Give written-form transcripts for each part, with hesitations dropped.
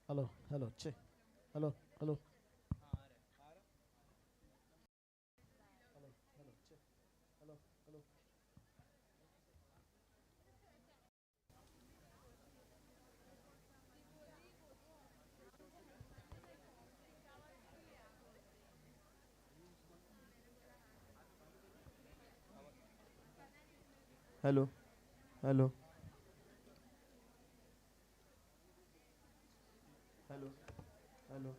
Hello, hello, check. Hello, hello. Hello, hello, check. Hello, hello. Hello, hello, hello, hello.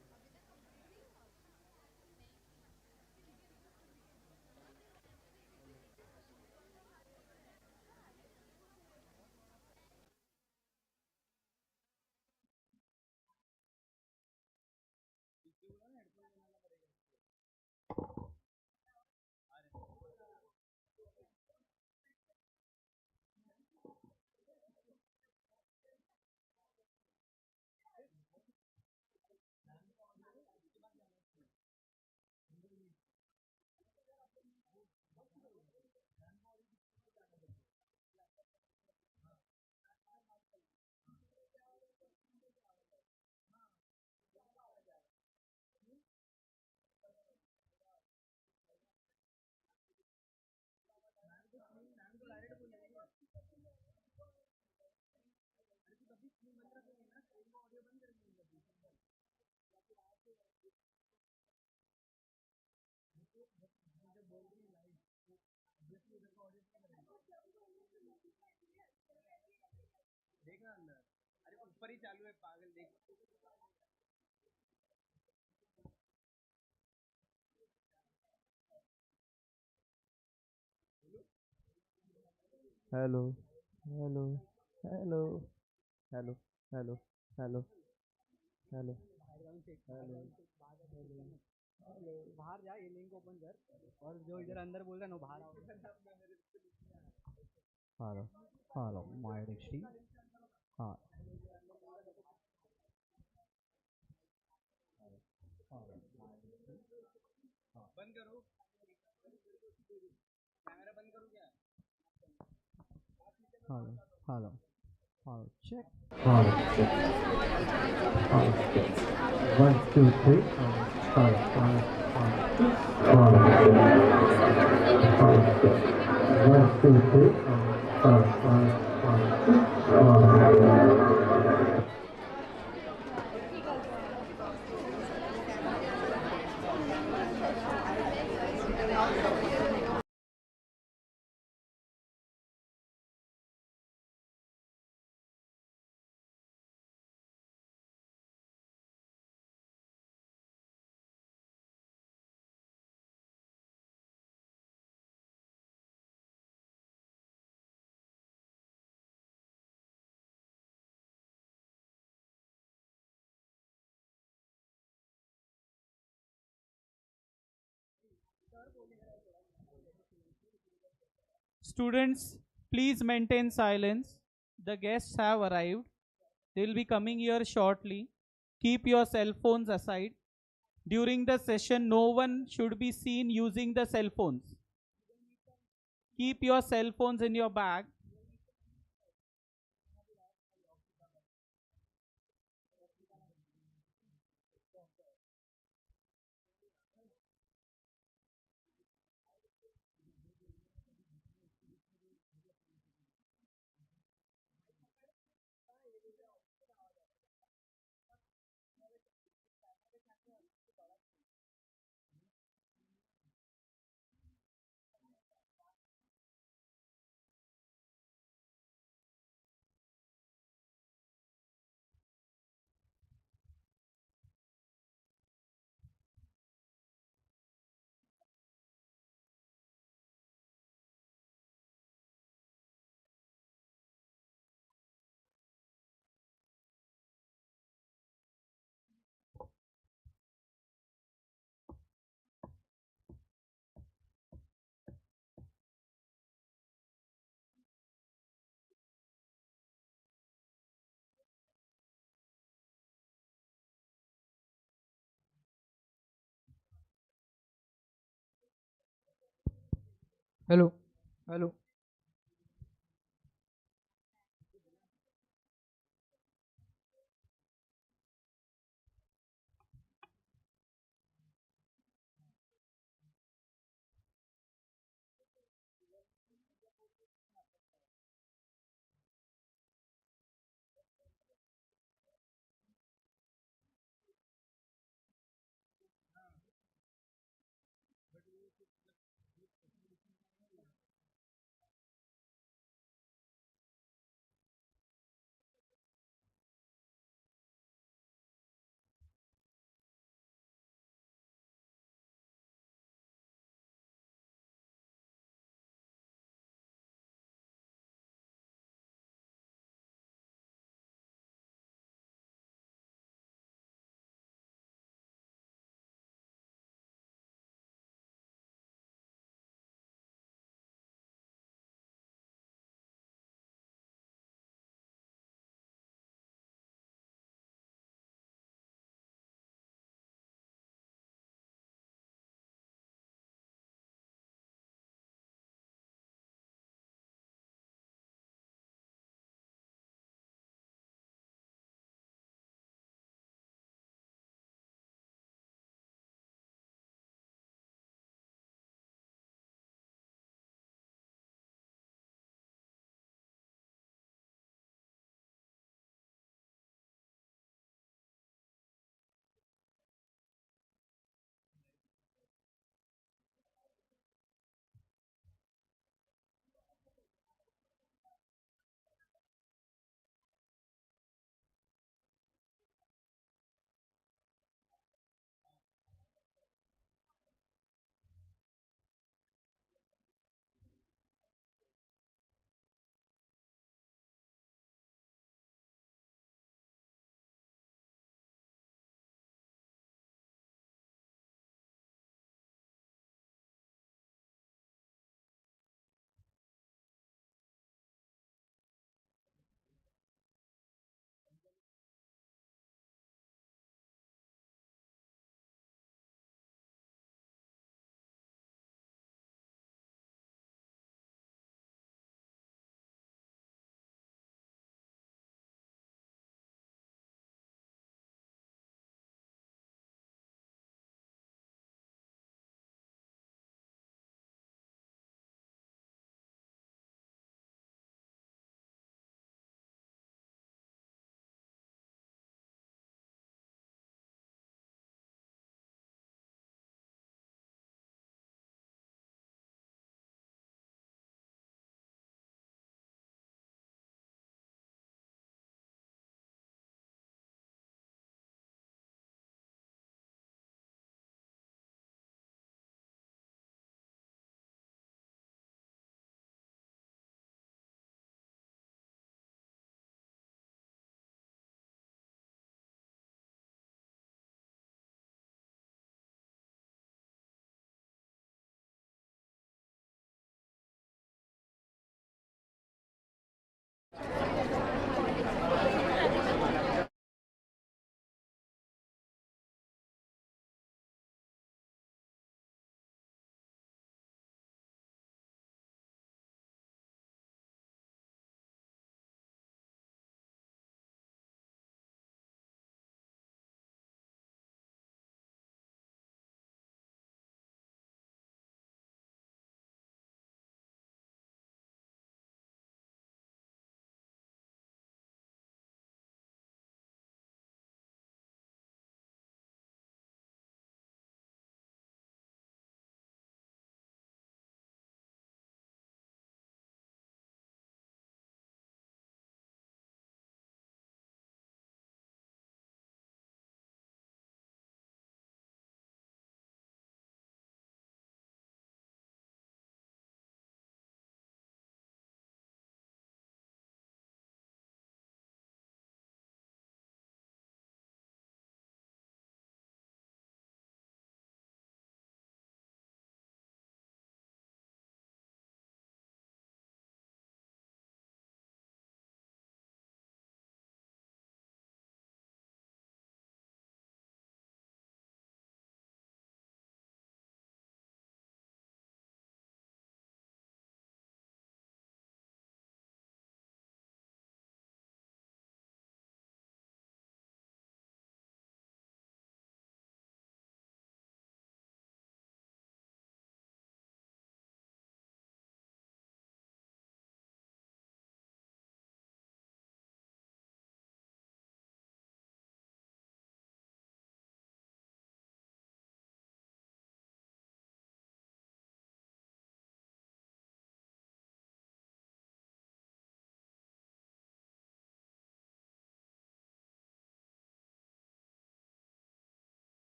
Hello, hello, hello, hello, hello, hello, hello, hello. बाहर जा, ये link open कर और जो इधर अंदर बोल रहा है ना वो बाहर आओ। Hello, hello, my HD. हाँ, hello, hello, hello, check. Hello, check. Hello, check. 1, 2, 3. Hello, hello, hello. Hello, check. Hello, check. 1, 2, 3. Hello, hello, hello. Students, please maintain silence. The guests have arrived. They will be coming here shortly. Keep your cell phones aside. During the session, no one should be seen using the cell phones. Keep your cell phones in your bag. Hello, hello.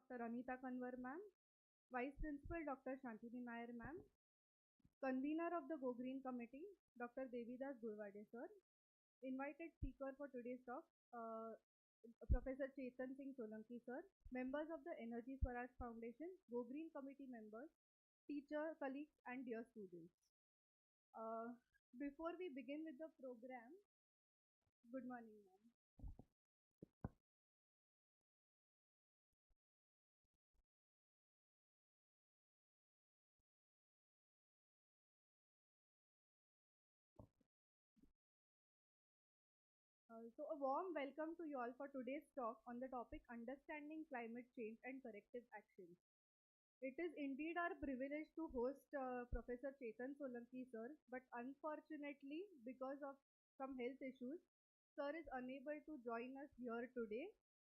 Dr. Anita Kanwar ma'am, Vice Principal Dr. Shantini Nair ma'am, Convener of the Go Green Committee Dr. Devidas Gurwade sir, invited speaker for today's talk Professor Chetan Singh Solanki sir, members of the Energy Swaraj Foundation, Go Green Committee members, teacher, colleagues and dear students. Before we begin with the program, good morning ma'am. So a warm welcome to you all for today's talk on the topic Understanding Climate Change and Corrective Actions. It is indeed our privilege to host Professor Chetan Solanki sir, but unfortunately because of some health issues, sir is unable to join us here today,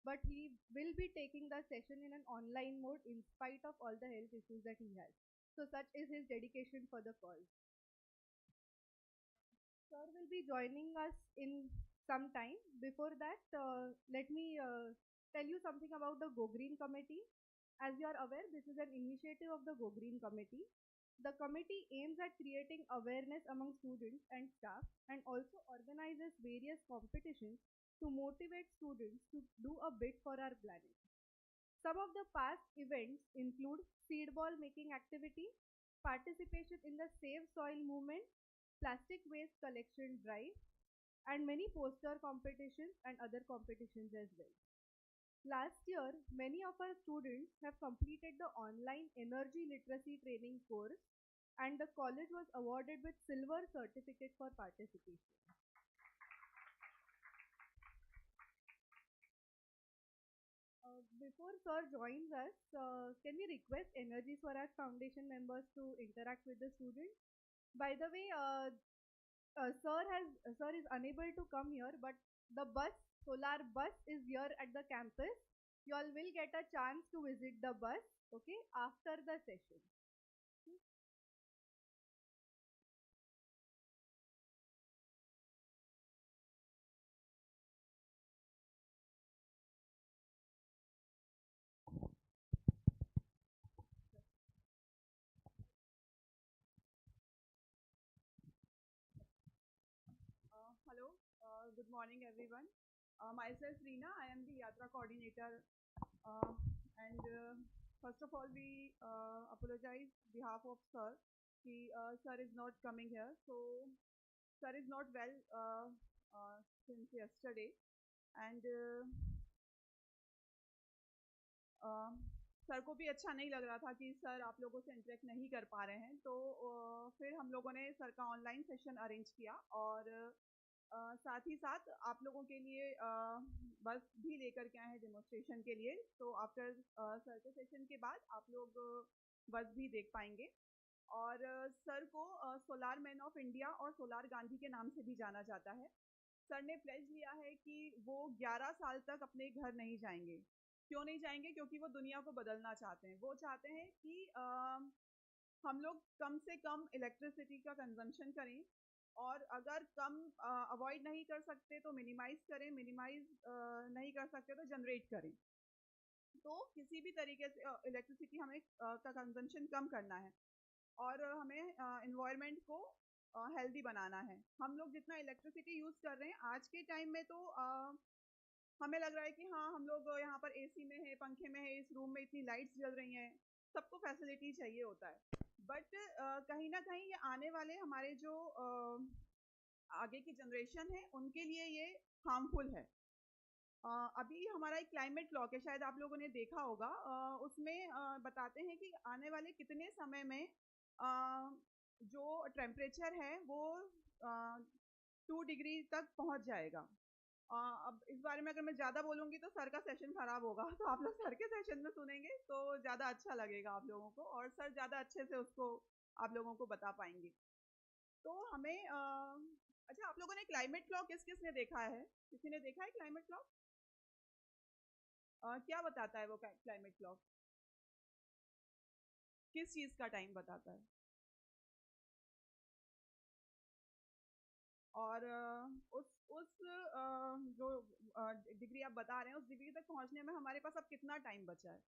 but he will be taking the session in an online mode in spite of all the health issues that he has. So such is his dedication for the cause. Sir will be joining us in some time. Before that, let me tell you something about the Go Green Committee. As you are aware, this is an initiative of the Go Green Committee. The committee aims at creating awareness among students and staff and also organizes various competitions to motivate students to do a bit for our planet. Some of the past events include seed ball making activity, participation in the Save Soil movement, plastic waste collection drive, and many poster competitions and other competitions as well. Last year, many of our students have completed the online energy literacy training course and the college was awarded with silver certificate for participation. Before sir joins us, can we request Energy Swaraj Foundation members to interact with the students? By the way, sir is unable to come here, but the solar bus is here at the campus. You all will get a chance to visit the bus, okay, after the session. Hello, good morning everyone. Myself Reena, I am the Yatra coordinator and first of all we apologize behalf of sir. Sir is not coming here, so sir is not well since yesterday and sir को भी अच्छा नहीं लग रहा था कि sir आप लोगों से इंटरेक्ट नहीं कर पा रहे हैं, तो फिर हम लोगों ने सर का ऑनलाइन सेशन अरेंज किया और साथ ही साथ आप लोगों के लिए बस भी लेकर के आए हैं डेमोन्स्ट्रेशन के लिए। तो आफ्टर सर के सेशन के बाद आप लोग बस भी देख पाएंगे और सर को सोलार मैन ऑफ इंडिया और सोलार गांधी के नाम से भी जाना जाता है। सर ने प्लेज लिया है कि वो 11 साल तक अपने घर नहीं जाएंगे। क्यों नहीं जाएंगे? क्योंकि वो दुनिया को बदलना चाहते हैं। वो चाहते हैं कि हम लोग कम से कम इलेक्ट्रिसिटी का कंजम्पशन करें और अगर कम अवॉइड नहीं कर सकते तो मिनिमाइज करें, मिनिमाइज नहीं कर सकते तो जनरेट करें। तो किसी भी तरीके से इलेक्ट्रिसिटी हमें का कंजम्पशन कम करना है और हमें एनवायरनमेंट को हेल्दी बनाना है। हम लोग जितना इलेक्ट्रिसिटी यूज़ कर रहे हैं आज के टाइम में, तो हमें लग रहा है कि हाँ हम लोग यहाँ पर एसी में है, पंखे में है, इस रूम में इतनी लाइट्स जल रही हैं, सबको फैसिलिटी चाहिए होता है। बट कहीं ना कहीं ये आने वाले हमारे जो आगे की जनरेशन है उनके लिए ये हार्मफुल है। अभी हमारा एक क्लाइमेट क्लॉक है, शायद आप लोगों ने देखा होगा, उसमें बताते हैं कि आने वाले कितने समय में जो टेम्परेचर है वो 2 डिग्री तक पहुंच जाएगा। अब इस बारे में अगर मैं ज़्यादा बोलूँगी तो सर का सेशन ख़राब होगा, तो आप लोग सर के सेशन में सुनेंगे तो ज़्यादा अच्छा लगेगा आप लोगों को और सर ज़्यादा अच्छे से उसको आप लोगों को बता पाएंगे। तो हमें अच्छा, आप लोगों ने क्लाइमेट क्लॉक किस किस ने देखा है? किसी ने देखा है क्लाइमेट क्लॉक? क्या बताता है वो क्लाइमेट क्लॉक? किस चीज़ का टाइम बताता है? और उस जो डिग्री आप बता रहे हैं उस डिग्री तक पहुंचने में हमारे पास अब कितना टाइम बचा है?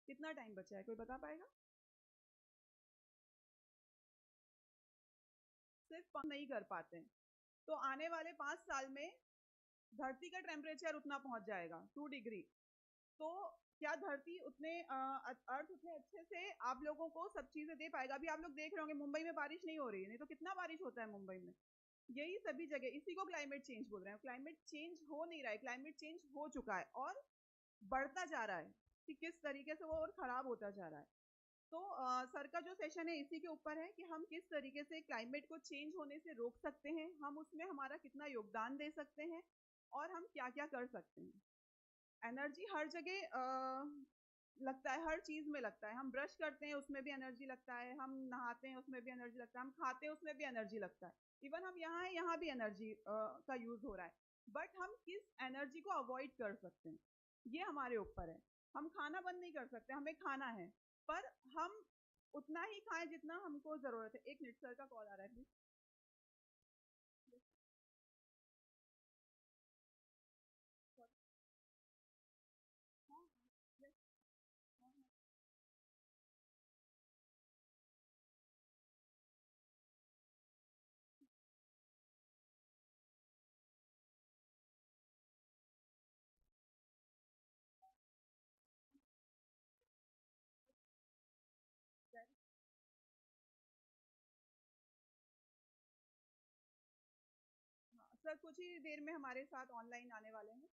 कितना टाइम बचा है, कोई बता पाएगा? सिर्फ नहीं कर पाते हैं। तो आने वाले 5 साल में धरती का टेम्परेचर उतना पहुंच जाएगा 2 डिग्री। तो क्या धरती उतने अर्थ उतने अच्छे से आप लोगों को सब चीजें दे पाएगा? अभी आप लोग देख रहे होंगे मुंबई में बारिश नहीं हो रही है, नहीं तो कितना बारिश होता है मुंबई में। यही सभी जगह, इसी को क्लाइमेट चेंज बोल रहे हैं। क्लाइमेट चेंज हो नहीं रहा है, क्लाइमेट चेंज हो चुका है और बढ़ता जा रहा है कि किस तरीके से वो और खराब होता जा रहा है। तो सर का जो सेशन है इसी के ऊपर है कि हम किस तरीके से क्लाइमेट को चेंज होने से रोक सकते हैं, हम उसमें हमारा कितना योगदान दे सकते हैं और हम क्या क्या कर सकते हैं। एनर्जी हर जगह लगता है, हर चीज में लगता है। हम ब्रश करते हैं उसमें भी एनर्जी लगता है, हम नहाते हैं उसमें भी एनर्जी लगता है, हम खाते हैं उसमें भी एनर्जी लगता है। इवन हम यहाँ हैं, यहाँ भी एनर्जी का यूज हो रहा है। बट हम किस एनर्जी को अवॉइड कर सकते हैं ये हमारे ऊपर है। हम खाना बंद नहीं कर सकते, हमें खाना है, पर हम उतना ही खाएं जितना हमको जरूरत है। एक मिनट, सर का कॉल आ रहा है प्लीज। सर कुछ ही देर में हमारे साथ ऑनलाइन आने वाले हैं।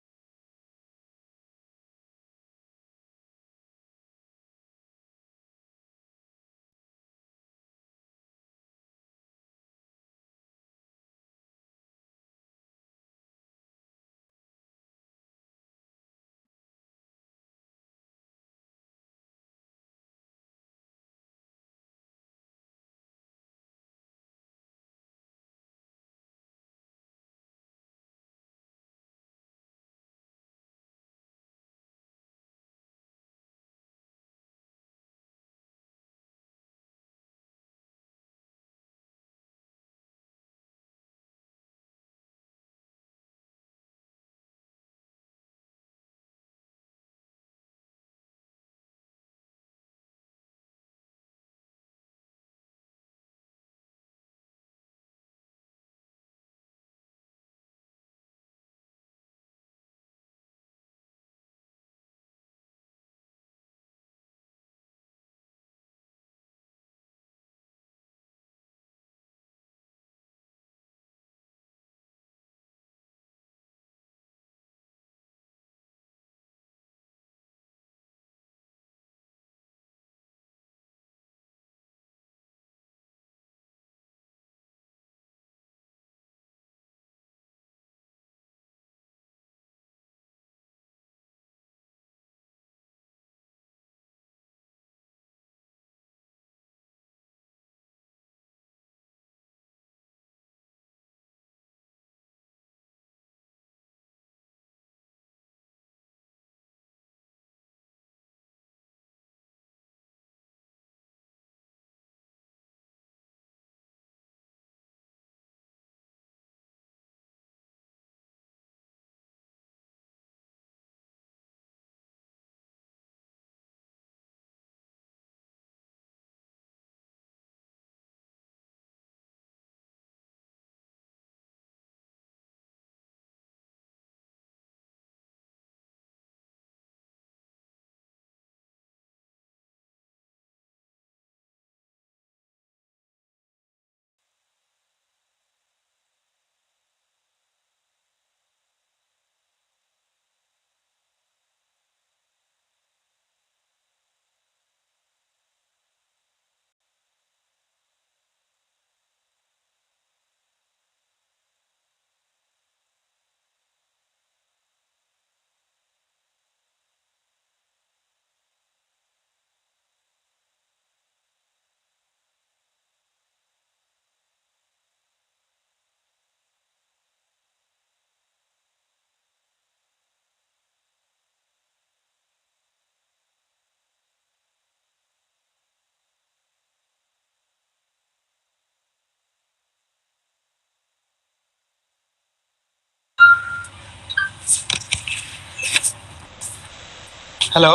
Hello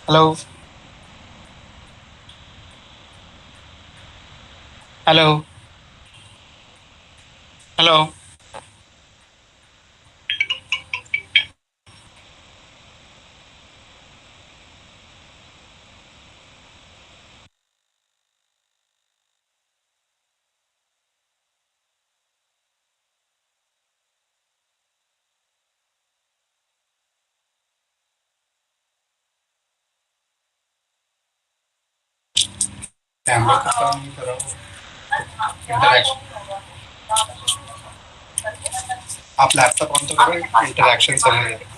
hello. Hello. Hello. Camera का काम नहीं कर रहा हूँ इंटरेक्शन आप लैपटॉप ऑन तो करो इंटरेक्शन समझ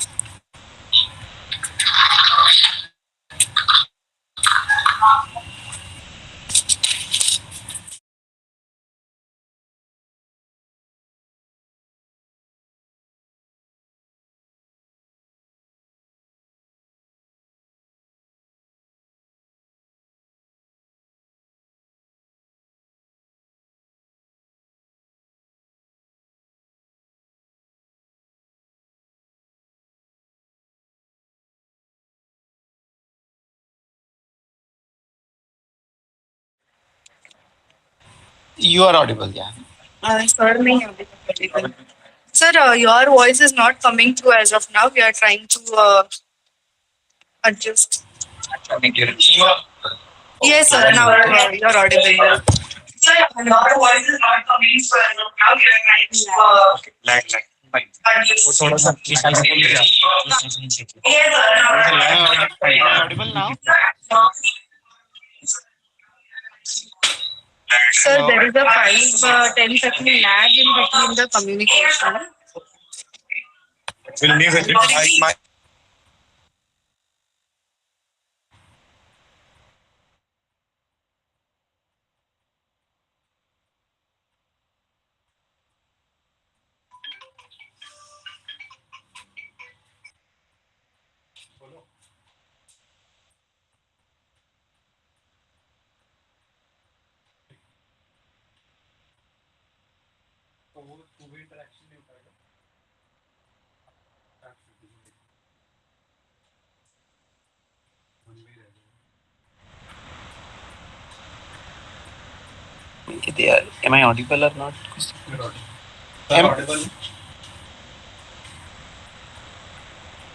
You are audible, yeah. Sir, नहीं audible. Sir, your voice is not coming through as of now. We are trying to adjust. Yes, sir. Now you're audible. Sir, your voice is not coming through as of now. We are trying to Okay, lag. Fine. वो adjust. थोड़ा सा Yes, sir. Am I audible now? Sir, Hello? there is a 5-10 second lag in between the communication. Will leave it. My Am I audible or not? Am audible?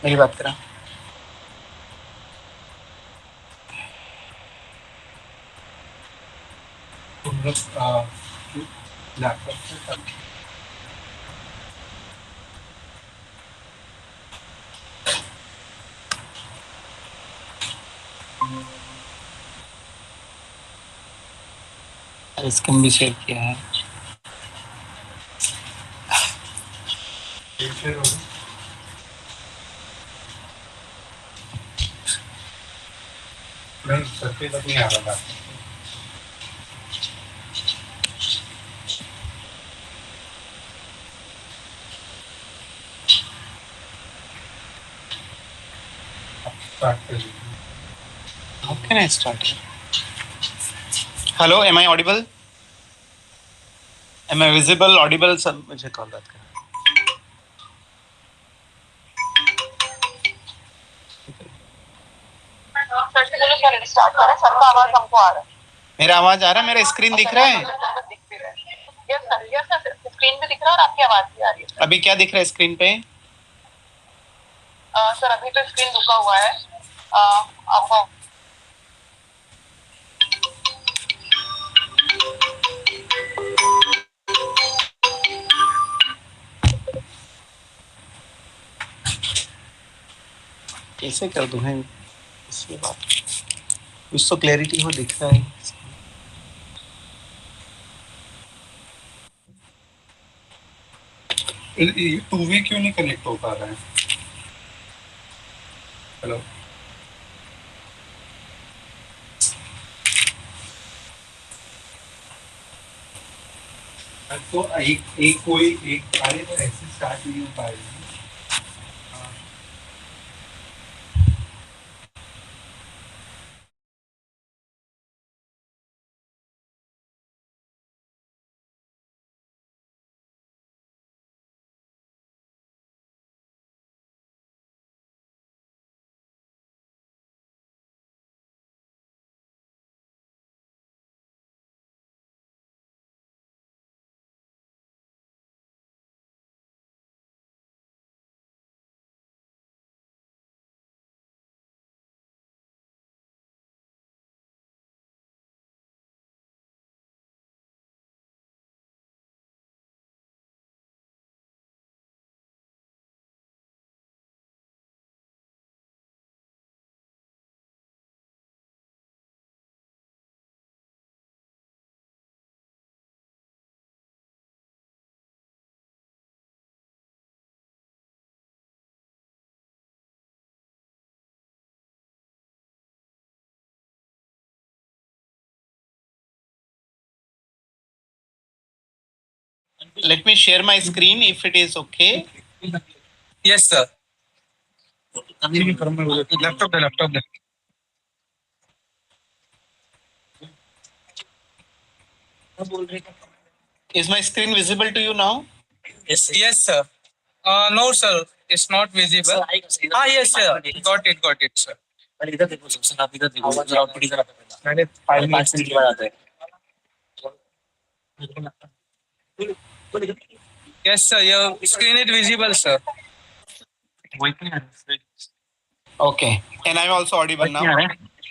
मेरी बात करा laptop से screen भी share किया है नहीं सबके तक नहीं आ रहा How can I start it? Hello, am I audible? Am I visible, audible? सब मुझे कॉल बात कर स्टार्ट करें सर का आवाज हमको आ रहा है मेरा आवाज आ रहा है मेरा स्क्रीन दिख रहा है यस सर स्क्रीन पे दिख रहा है और आपकी आवाज भी आ रही है अभी क्या दिख रहा है स्क्रीन पे सर अभी तो स्क्रीन रुका हुआ है आपको कैसे कर दूं है इसकी बात कुछ तो क्लैरिटी हो दिख रहा है ये 2 वे क्यों नहीं कनेक्ट हो पा रहा है हेलो तो एक कोई एक अरे तो ऐसे स्टार्ट नहीं हो पाएगा Let me share my screen if it is okay. Yes, sir. Laptop. Is my screen visible to you now? Yes, sir. No, sir. It's not visible. Sir, yes, sir. Got it, sir. इधर देखो sir, आप इधर देखो जरा output इधर आता है मैंने 5 मिनट के बाद आता है Yes, sir. Your screen is visible, sir. Okay. And I'm also audible now.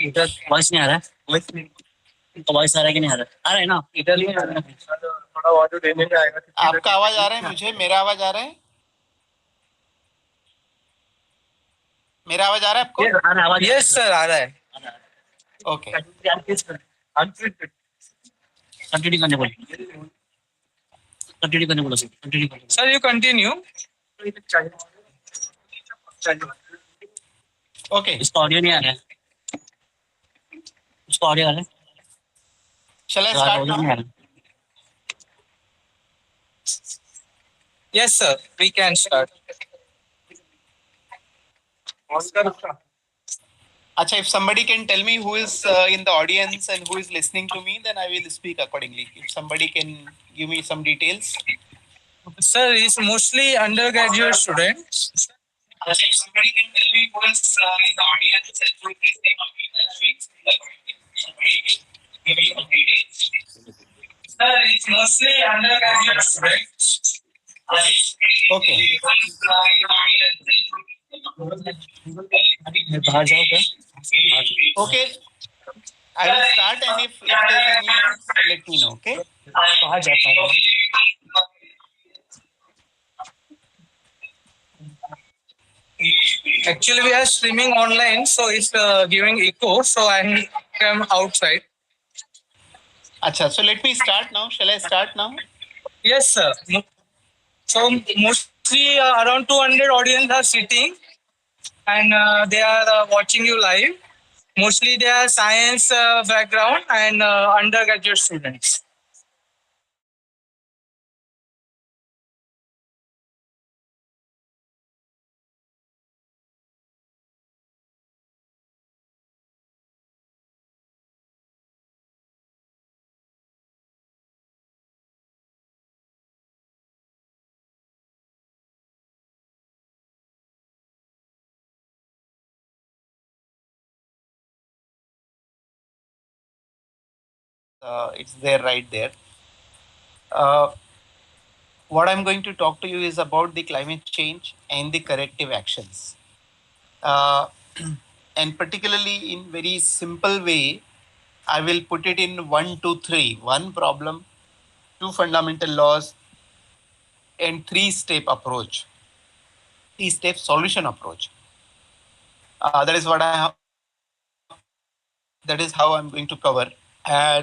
इधर वॉइस नहीं आ रहा है वॉइस आ रहा है कि नहीं आ रहा है आ रहा है ना इधर नहीं आ रहा है थोड़ा ऑडियो देने में आएगा आपका आवाज आ रहा है मुझे? मेरा आवाज आ रहा है? मेरा आवाज आ रहा है आपको? यस सर आ रहा है ओके. कंटिन्यू करने बोलो सर यू कंटिन्यू Okay. इसका ऑडियो नहीं आ रहा है इसका ऑडियो आ रहा है Shall I start now? Yes, sir. We can start. Acha, if somebody can tell me who is in the audience and who is listening to me, then I will speak accordingly. If somebody can give me some details. Sir, it's mostly undergraduate students. Acha, if somebody can tell me who is in the audience and who is listening to me, then I will speak accordingly. Somebody can give me some details. Sir, it's mostly undergraduate students. Okay. बाहर जाओ क्या? Okay. I will start, and if there's any, let me know. Okay. बाहर जाता हूँ. Actually, we are streaming online, so it's giving echo. So I come outside. Acha, so let me start now. Shall I start now? Yes, sir. So mostly around 200 audience are sitting and they are watching you live. Mostly they are science background and undergraduate students. It's there, right there. What I'm going to talk to you is about the climate change and the corrective actions. And particularly in very simple way, I will put it in 1, 2, 3. 1 problem, 2 fundamental laws, and 3-step approach. 3-step solution approach. That is how I'm going to cover.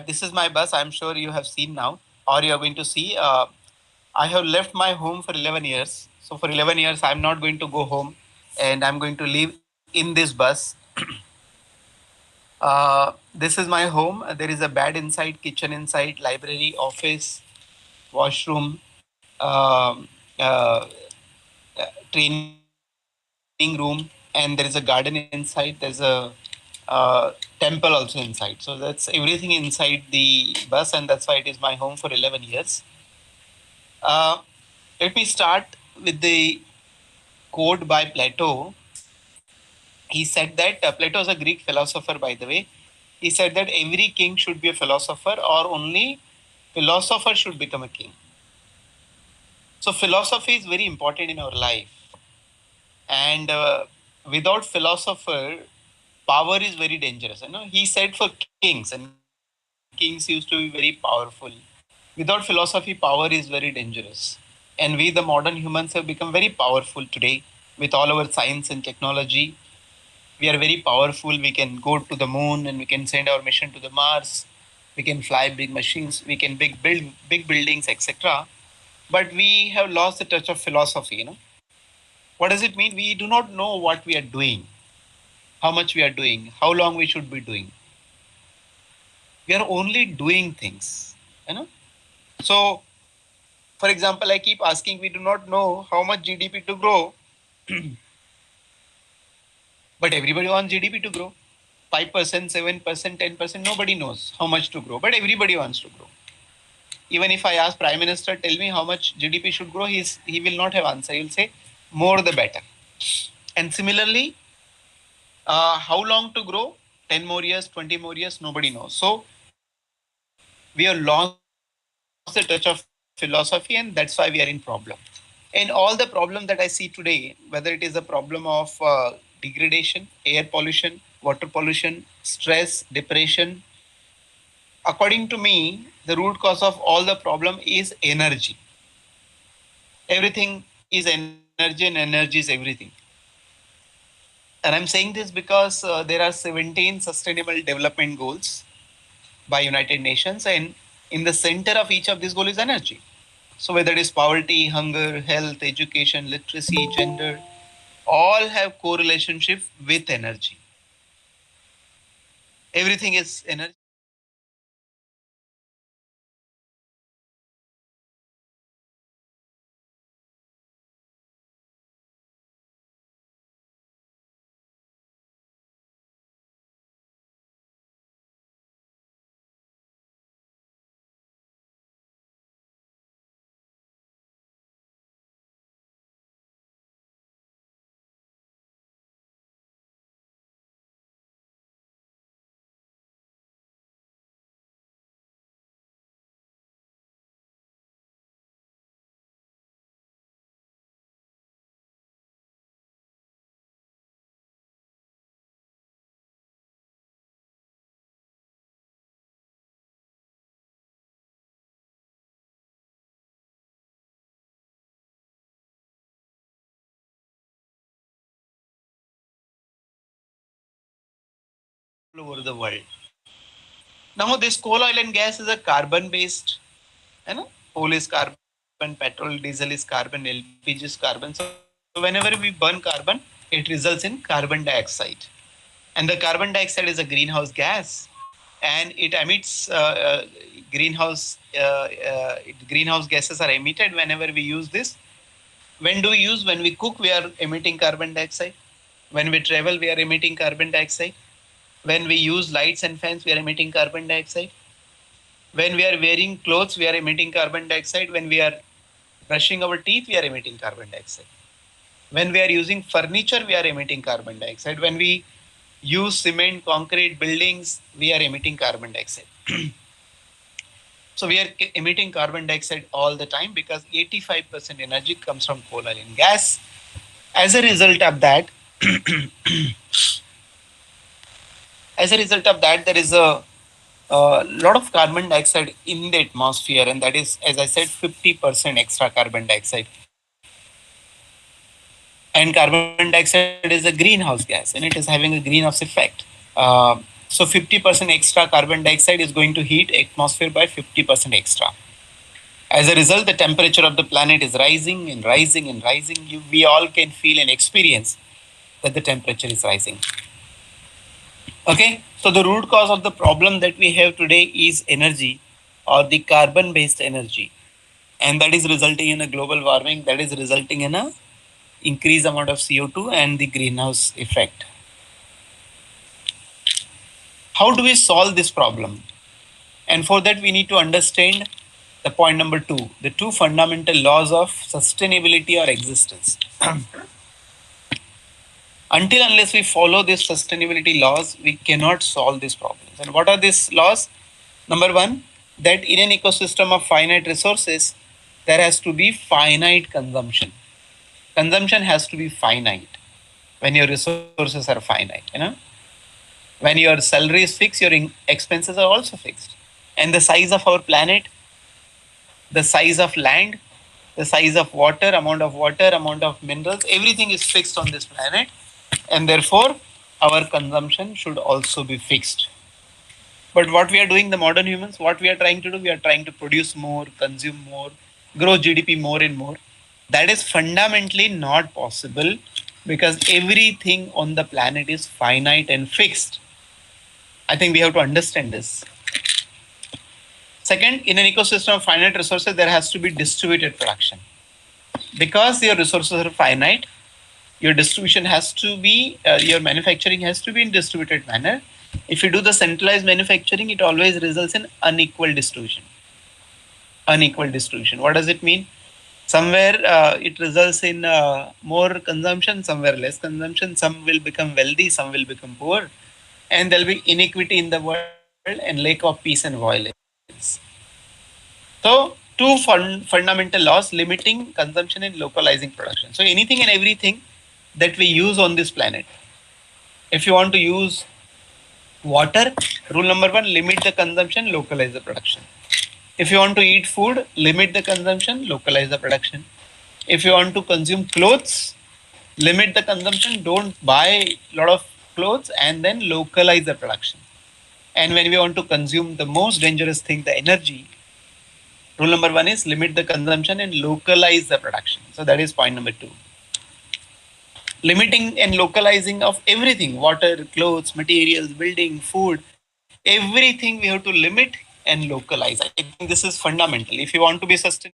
This is my bus. I'm sure you have seen now, or you are going to see. I have left my home for 11 years. So for 11 years, I'm not going to go home, and I'm going to live in this bus. This is my home. There is a bed inside, kitchen inside, library, office, washroom, training room, and there is a garden inside. There's a temple also inside. So that's everything inside the bus, and that's why it is my home for 11 years. Let me start with the quote by Plato. He said that Plato is a Greek philosopher, by the way. He said that every king should be a philosopher, or only philosopher should become a king. So philosophy is very important in our life. And without philosopher, power is very dangerous. You know, he said for kings, and kings used to be very powerful. Without philosophy, power is very dangerous. And we, the modern humans, have become very powerful today with all our science and technology. We are very powerful. We can go to the moon and we can send our mission to the Mars. We can fly big machines. We can build big buildings, etc. But we have lost the touch of philosophy. You know, what does it mean? We do not know what we are doing, how much we are doing, how long we should be doing. We are only doing things. You know, so For example, I keep asking, we do not know how much GDP to grow, but everybody wants GDP to grow. 5%, 7%, 10%, nobody knows how much to grow, but everybody wants to grow. Even if I ask Prime Minister, tell me how much GDP should grow, he will not have answer. He will say, more the better. And similarly, how long to grow? 10 more years, 20 more years, nobody knows. So we have lost the touch of philosophy, and that's why we are in problem. And all the problem that I see today, whether it is a problem of degradation, air pollution, water pollution, stress, depression, according to me, the root cause of all the problem is energy. Everything is energy, and energy is everything. And I'm saying this because there are 17 sustainable development goals by United Nations, and in the center of each of these goals is energy. So whether it is poverty, hunger, health, education, literacy, gender, all have correlationship with energy. Everything is energy. All over the world. Now this coal, oil and gas is a carbon based, coal is carbon, petrol, diesel is carbon, LPG is carbon. So whenever we burn carbon, it results in carbon dioxide. And the carbon dioxide is a greenhouse gas, and it emits greenhouse greenhouse gases are emitted whenever we use this. When do we use? When we cook, we are emitting carbon dioxide. When we travel, we are emitting carbon dioxide. When we use lights and fans, we are emitting carbon dioxide. When we are wearing clothes, we are emitting carbon dioxide. When we are brushing our teeth, we are emitting carbon dioxide. When we are using furniture, we are emitting carbon dioxide. When we use cement, concrete buildings, we are emitting carbon dioxide. So we are emitting carbon dioxide all the time because 85% energy comes from coal, oil and gas. As a result of that, there is a lot of carbon dioxide in the atmosphere, and that is, as I said, 50% extra carbon dioxide. And carbon dioxide is a greenhouse gas, and it is having a greenhouse effect. So 50% extra carbon dioxide is going to heat atmosphere by 50% extra. As a result, the temperature of the planet is rising and rising and rising. We all can feel and experience that the temperature is rising. Okay, so the root cause of the problem that we have today is energy, or the carbon-based energy, and that is resulting in a global warming. That is resulting in a increased amount of CO2 and the greenhouse effect. How do we solve this problem? And for that, we need to understand the point number 2, the 2 fundamental laws of sustainability or existence. Until unless we follow these sustainability laws, we cannot solve these problems. And what are these laws? Number 1, that in an ecosystem of finite resources, there has to be finite consumption. Consumption has to be finite when your resources are finite. When your salary is fixed, your expenses are also fixed. And the size of our planet, the size of land, the size of water, amount of minerals, everything is fixed on this planet. And therefore, our consumption should also be fixed. But what we are doing, the modern humans, what we are trying to do, we are trying to produce more, consume more, grow GDP more and more. That is fundamentally not possible because everything on the planet is finite and fixed. I think we have to understand this. Second, in an ecosystem of finite resources, there has to be distributed production. Because your resources are finite, your distribution has to be, your manufacturing has to be in distributed manner. If you do the centralized manufacturing, it always results in unequal distribution. Unequal distribution. What does it mean? Somewhere it results in more consumption, somewhere less consumption. Some will become wealthy, some will become poor, and there'll be inequity in the world and lack of peace and violence. So, two fundamental laws limiting consumption and localizing production. So, anything and everything that we use on this planet, if you want to use water, rule number one, limit the consumption, localize the production. If you want to eat food, limit the consumption, localize the production. If you want to consume clothes, limit the consumption, don't buy a lot of clothes, and then localize the production. And when we want to consume the most dangerous thing, the energy, rule number one is limit the consumption and localize the production. So that is point number two. Limiting and localizing of everything, water, clothes, materials, building, food, everything we have to limit and localize. I think this is fundamental. If you want to be sustainable,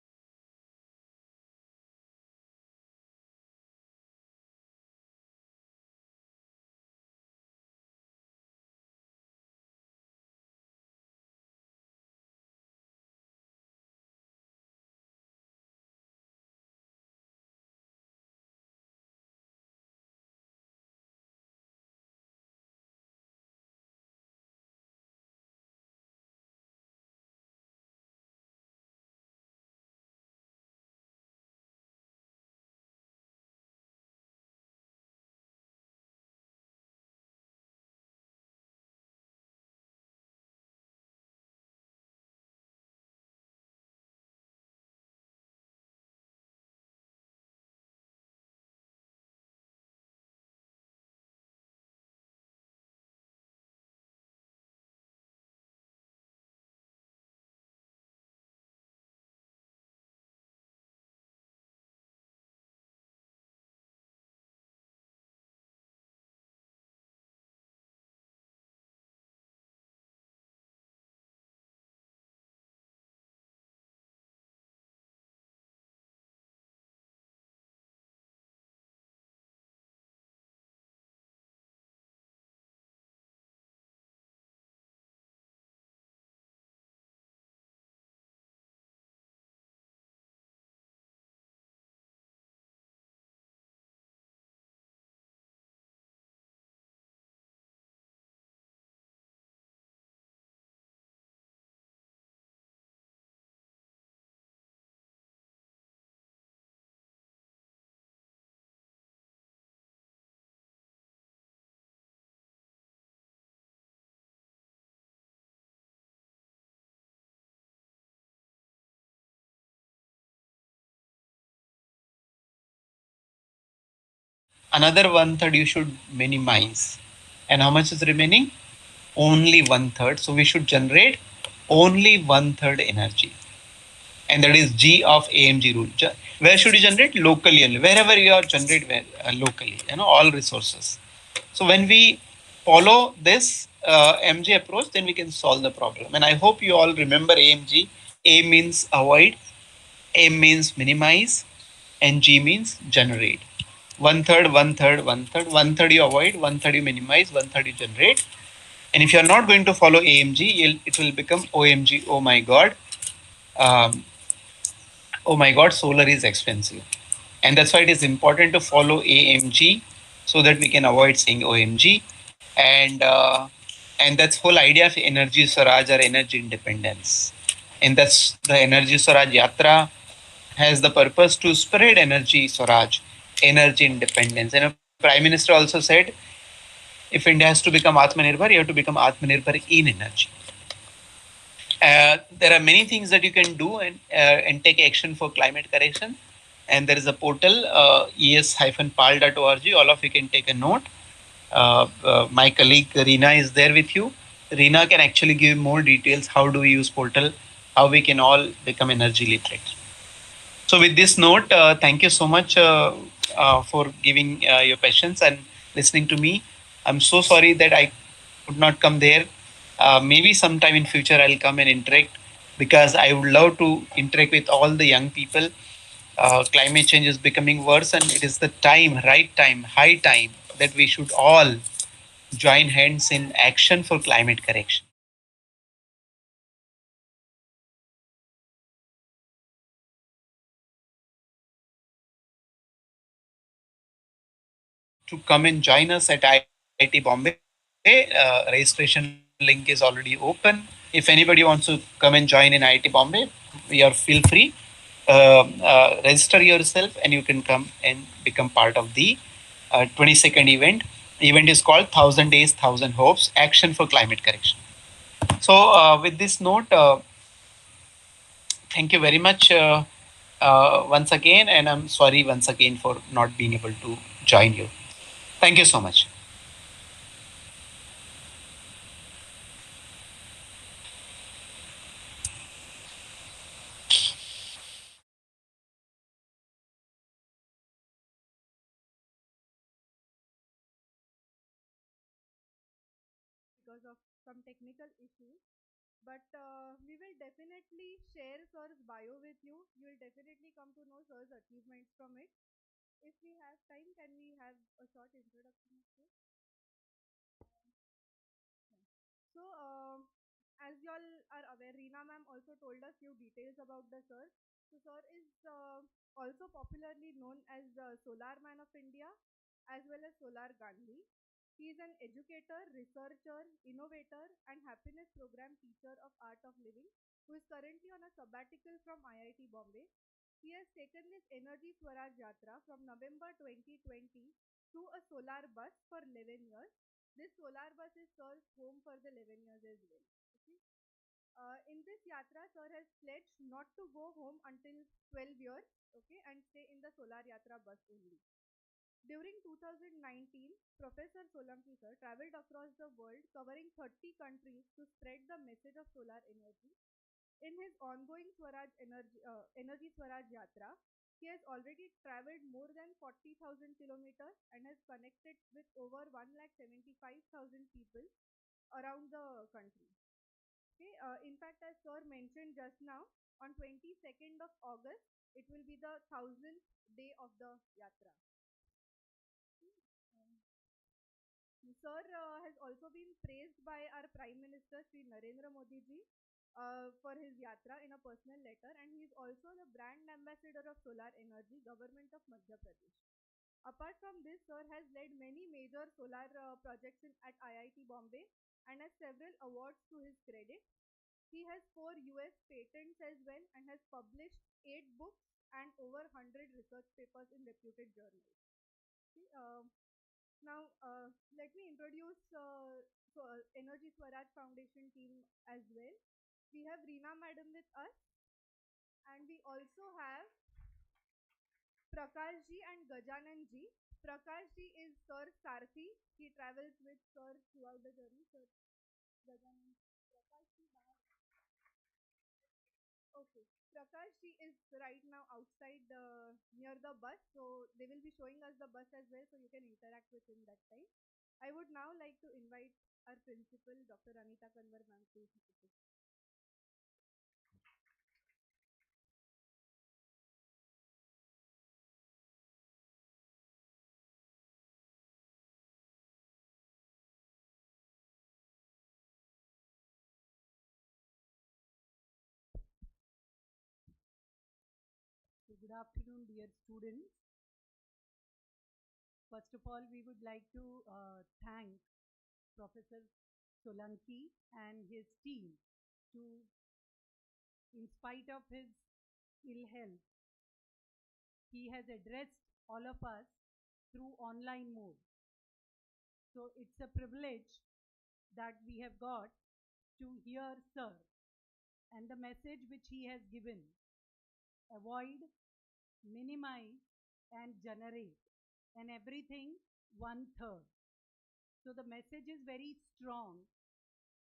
another one third you should minimize. And how much is remaining? Only one third. So we should generate only one third energy. And that is G of AMG rule. Where should you generate? Locally only. Wherever you are, generate locally. All resources. So when we follow this MG approach, then we can solve the problem. And I hope you all remember AMG. A means avoid, M means minimize, and G means generate. One third, one third, one third. One third you avoid, one third you minimize, one third you generate. And if you are not going to follow AMG, it will become OMG. Oh my God. Oh my God, solar is expensive. And that's why it is important to follow AMG so that we can avoid saying OMG. And that's whole idea of energy Swaraj or energy independence. And that's the energy Swaraj Yatra has the purpose to spread energy Swaraj, energy independence. And Prime Minister also said, if India has to become Atmanirbhar, you have to become Atmanirbhar in energy. There are many things that you can do and take action for climate correction. And there is a portal, es-pal.org. All of you can take a note. My colleague Reena is there with you. Reena can actually give more details. How do we use portal? How we can all become energy literate. So with this note, thank you so much for giving your patience and listening to me. I'm so sorry that I could not come there. Maybe sometime in future I'll come and interact because I would love to interact with all the young people. Climate change is becoming worse, and it is the time, right time, high time that we should all join hands in action for climate correction. To come and join us at IIT Bombay, registration link is already open. If anybody wants to come and join in IIT Bombay, you are feel free. Register yourself and you can come and become part of the 22nd event. Event is called 1000 Days, 1000 Hopes, Action for Climate Correction. So, with this note, thank you very much once again, and I'm sorry once again for not being able to join you. Thank you so much. because of some technical issues. But we will definitely share Sir's bio with you. You will definitely come to know Sir's achievements from it. If we have time, can we have a short introduction of Sir? So, as you all are aware, Reena ma'am also told us few details about the Sir. So, Sir is also popularly known as the Solar Man of India as well as Solar Gandhi. He is an educator, researcher, innovator, and happiness program teacher of Art of Living who is currently on a sabbatical from IIT Bombay. He has taken this Energy Swaraj Yatra from November 2020 to a solar bus for 11 years. This solar bus is Sir's home for the 11 years as well. Okay. In this yatra, Sir has pledged not to go home until 12 years, okay, and stay in the solar yatra bus only. During 2019, Professor Solanki sir traveled across the world covering 30 countries to spread the message of solar energy. In his ongoing Energy Swaraj Yatra, he has already traveled more than 40,000 kilometers and has connected with over 1,75,000 people around the country. Okay, in fact, as Sir mentioned just now, on 22nd of August, it will be the 1000th day of the Yatra. Sir has also been praised by our Prime Minister Sri Narendra Modi ji for his yatra in a personal letter, and he is also the brand ambassador of solar energy, Government of Madhya Pradesh. Apart from this, Sir has led many major solar projects at IIT Bombay and has several awards to his credit. He has 4 US patents as well and has published 8 books and over 100 research papers in reputed journals. See, now, let me introduce Energy Swaraj Foundation team as well. We have Reena Madam with us, and we also have Prakash ji and Gajanan ji. Prakash ji is Sir Sarthi. He travels with Sir throughout the journey. Sir Gajanan. Prakash ji, okay. Prakash ji is right now outside near the bus, so they will be showing us the bus as well, so you can interact with him that time. I would now like to invite our principal, Dr. Anita Kanwar ma'am, to So good afternoon, dear students. First of all, we would like to thank Professor Solanki and his team to, in spite of his ill health, he has addressed all of us through online mode. So it's a privilege that we have got to hear Sir and the message which he has given. Avoid, minimize, and generate, and everything one third. So the message is very strong.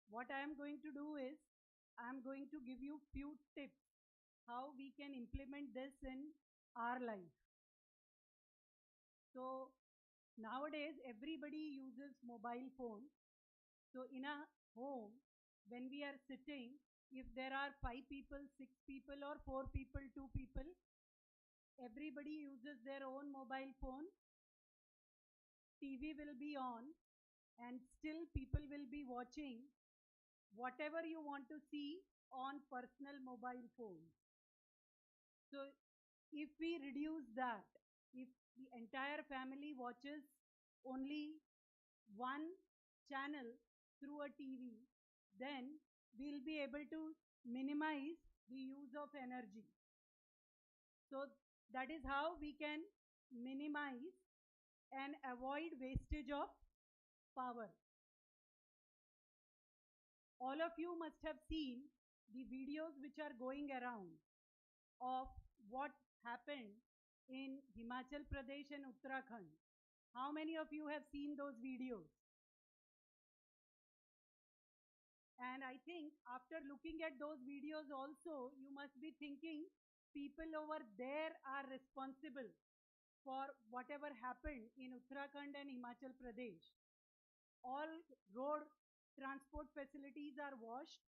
What I am going to do is, I am going to give you few tips how we can implement this in our life. So nowadays everybody uses mobile phone. So in a home, when we are sitting, if there are 5 people, 6 people, or 4 people, 2 people, everybody uses their own mobile phone, TV will be on, and still people will be watching whatever you want to see on personal mobile phone. So if we reduce that, if the entire family watches only one channel through a TV, then we'll be able to minimize the use of energy. So that is how we can minimize and avoid wastage of power. All of you must have seen the videos which are going around of what happened in Himachal Pradesh and Uttarakhand. How many of you have seen those videos? And I think after looking at those videos also, you must be thinking people over there are responsible for whatever happened in Uttarakhand and Himachal Pradesh. All road transport facilities are washed.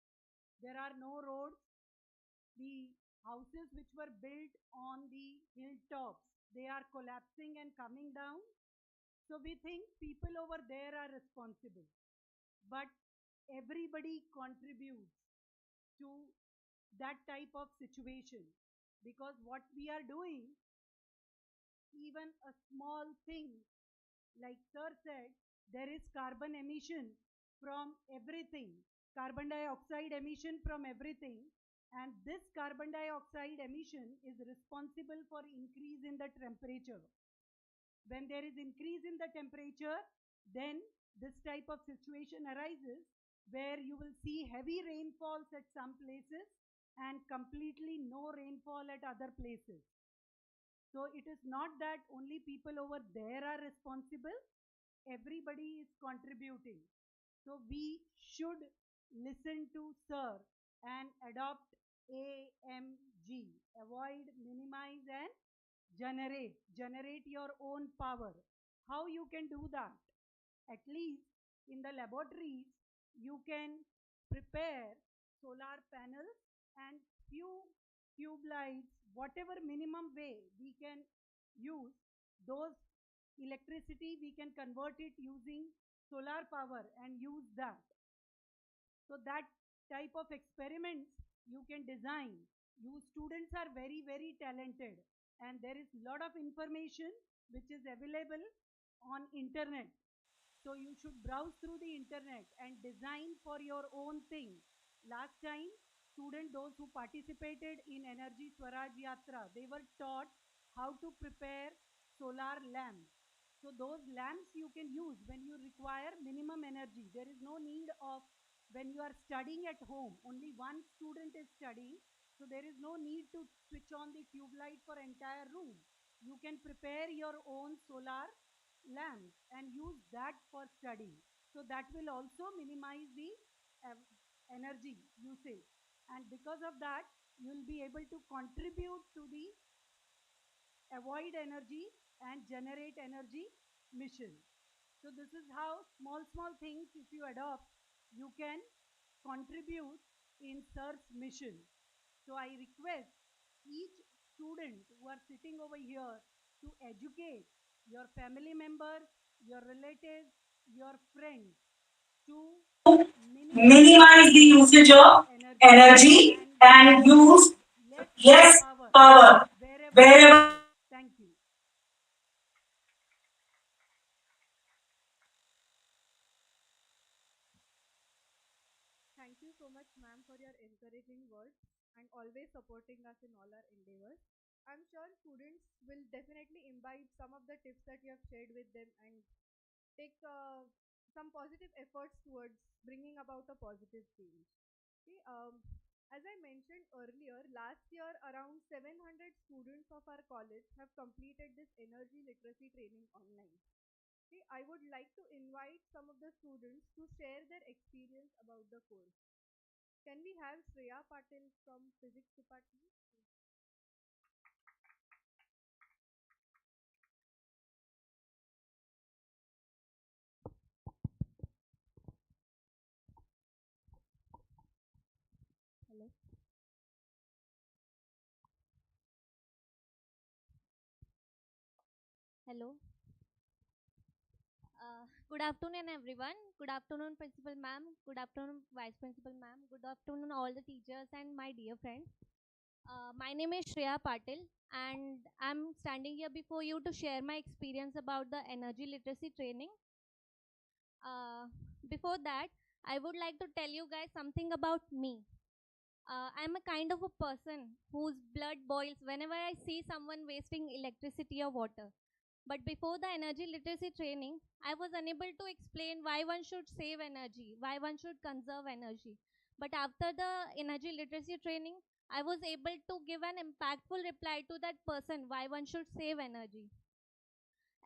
There are no roads. The houses which were built on the hilltops, they are collapsing and coming down. So we think people over there are responsible. But everybody contributes to that type of situation, because what we are doing, even a small thing, like sir said, there is carbon emission from everything, carbon dioxide emission from everything, and this carbon dioxide emission is responsible for increase in the temperature. When there is increase in the temperature, then this type of situation arises where you will see heavy rainfalls at some places and completely no rainfall at other places. So it is not that only people over there are responsible, everybody is contributing. So we should listen to sir and adopt AMG, avoid, minimize and generate your own power. How you can do that? At least in the laboratories, you can prepare solar panels and few tube lights, whatever minimum way we can use, those electricity we can convert it using solar power and use that. So that type of experiments you can design. You students are very, very talented, and there is lot of information which is available on internet. So you should browse through the internet and design for your own thing. Last time, students, those who participated in Energy Swaraj Yatra, they were taught how to prepare solar lamps. So those lamps you can use when you require minimum energy. There is no need of when you are studying at home, only one student is studying, so there is no need to switch on the tube light for entire room. You can prepare your own solar lamps and use that for study. So that will also minimize the energy usage. And because of that, you will be able to contribute to the avoid energy and generate energy mission. So this is how small things, if you adopt, you can contribute in sir's mission. So I request each student who are sitting over here to educate your family members, your relatives, your friends to Minimize the usage of energy and use less power wherever. Thank you. Thank you so much, ma'am, for your encouraging words and always supporting us in all our endeavors. I'm sure students will definitely imbibe some of the tips that you have shared with them and take some positive efforts towards bringing about a positive change. Okay, as I mentioned earlier, last year around 700 students of our college have completed this energy literacy training online. Okay, I would like to invite some of the students to share their experience about the course. Can we have Shreya Patil from Physics Department? Hello. Good afternoon, everyone. Good afternoon, Principal Ma'am. Good afternoon, Vice Principal Ma'am. Good afternoon, all the teachers and my dear friends. My name is Shreya Patil, and I'm standing here before you to share my experience about the energy literacy training. Before that, I would like to tell you guys something about me. I'm a kind of a person whose blood boils whenever I see someone wasting electricity or water. But before the energy literacy training, I was unable to explain why one should save energy, why one should conserve energy. But after the energy literacy training, I was able to give an impactful reply to that person why one should save energy.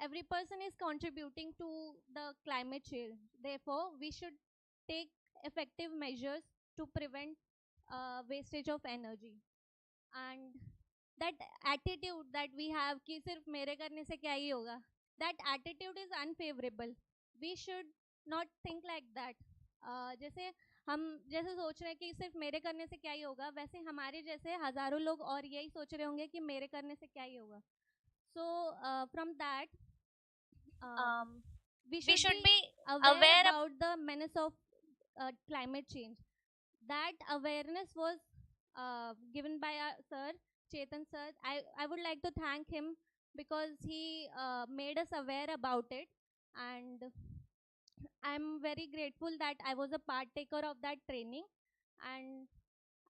Every person is contributing to the climate change. Therefore, we should take effective measures to prevent wastage of energy. And that attitude that we have कि सिर्फ मेरे करने से क्या ही होगा, that attitude is unfavorable. We should not think like that. जैसे हम जैसे सोच रहे हैं कि सिर्फ मेरे करने से क्या ही होगा, वैसे हमारे जैसे हजारों लोग और यही सोच रहे होंगे कि मेरे करने से क्या ही होगा. So from that, we should be aware about the menace of climate change. That awareness was given by our sir, Chetan sir. I would like to thank him because he made us aware about it, and I'm very grateful that I was a partaker of that training. And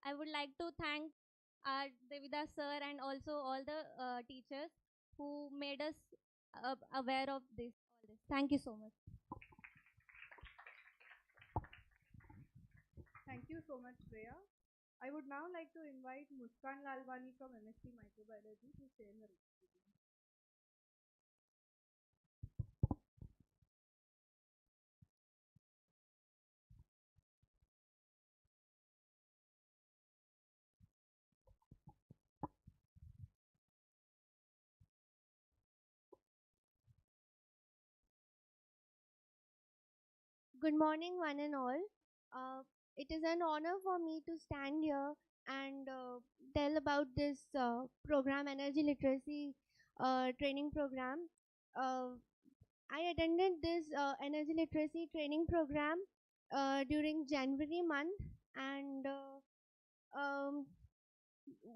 I would like to thank our Devidas sir and also all the teachers who made us aware of this. All this. Thank you so much. Thank you so much, Shreya. I would now like to invite Muskan Lalwani from MSc Microbiology to share her experience. Good morning, one and all. It is an honor for me to stand here and tell about this program, Energy Literacy Training Program. I attended this Energy Literacy Training Program during January month, and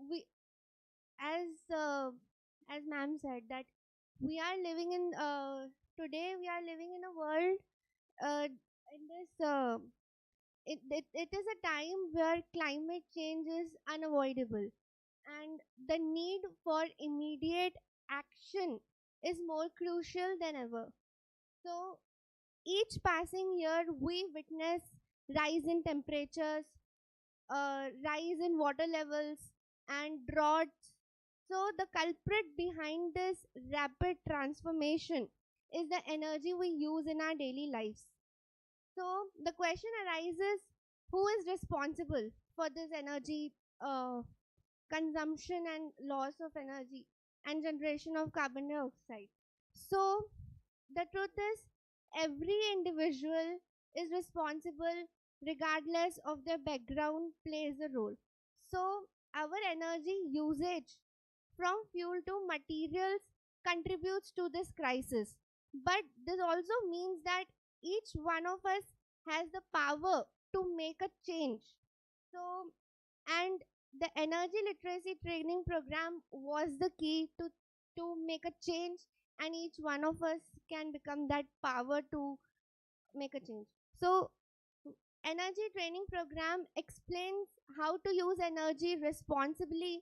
we, as ma'am said, that we are living in today we are living in a world in this it is a time where climate change is unavoidable, and the need for immediate action is more crucial than ever. So each passing year we witness rise in temperatures, rise in water levels, and droughts. So the culprit behind this rapid transformation is the energy we use in our daily lives. So the question arises, who is responsible for this energy consumption and loss of energy and generation of carbon dioxide? So the truth is, every individual is responsible regardless of their background plays a role. So our energy usage from fuel to materials contributes to this crisis. But this also means that each one of us has the power to make a change. So, and the energy literacy training program was the key to make a change, and each one of us can become that power to make a change. So, energy training program explains how to use energy responsibly.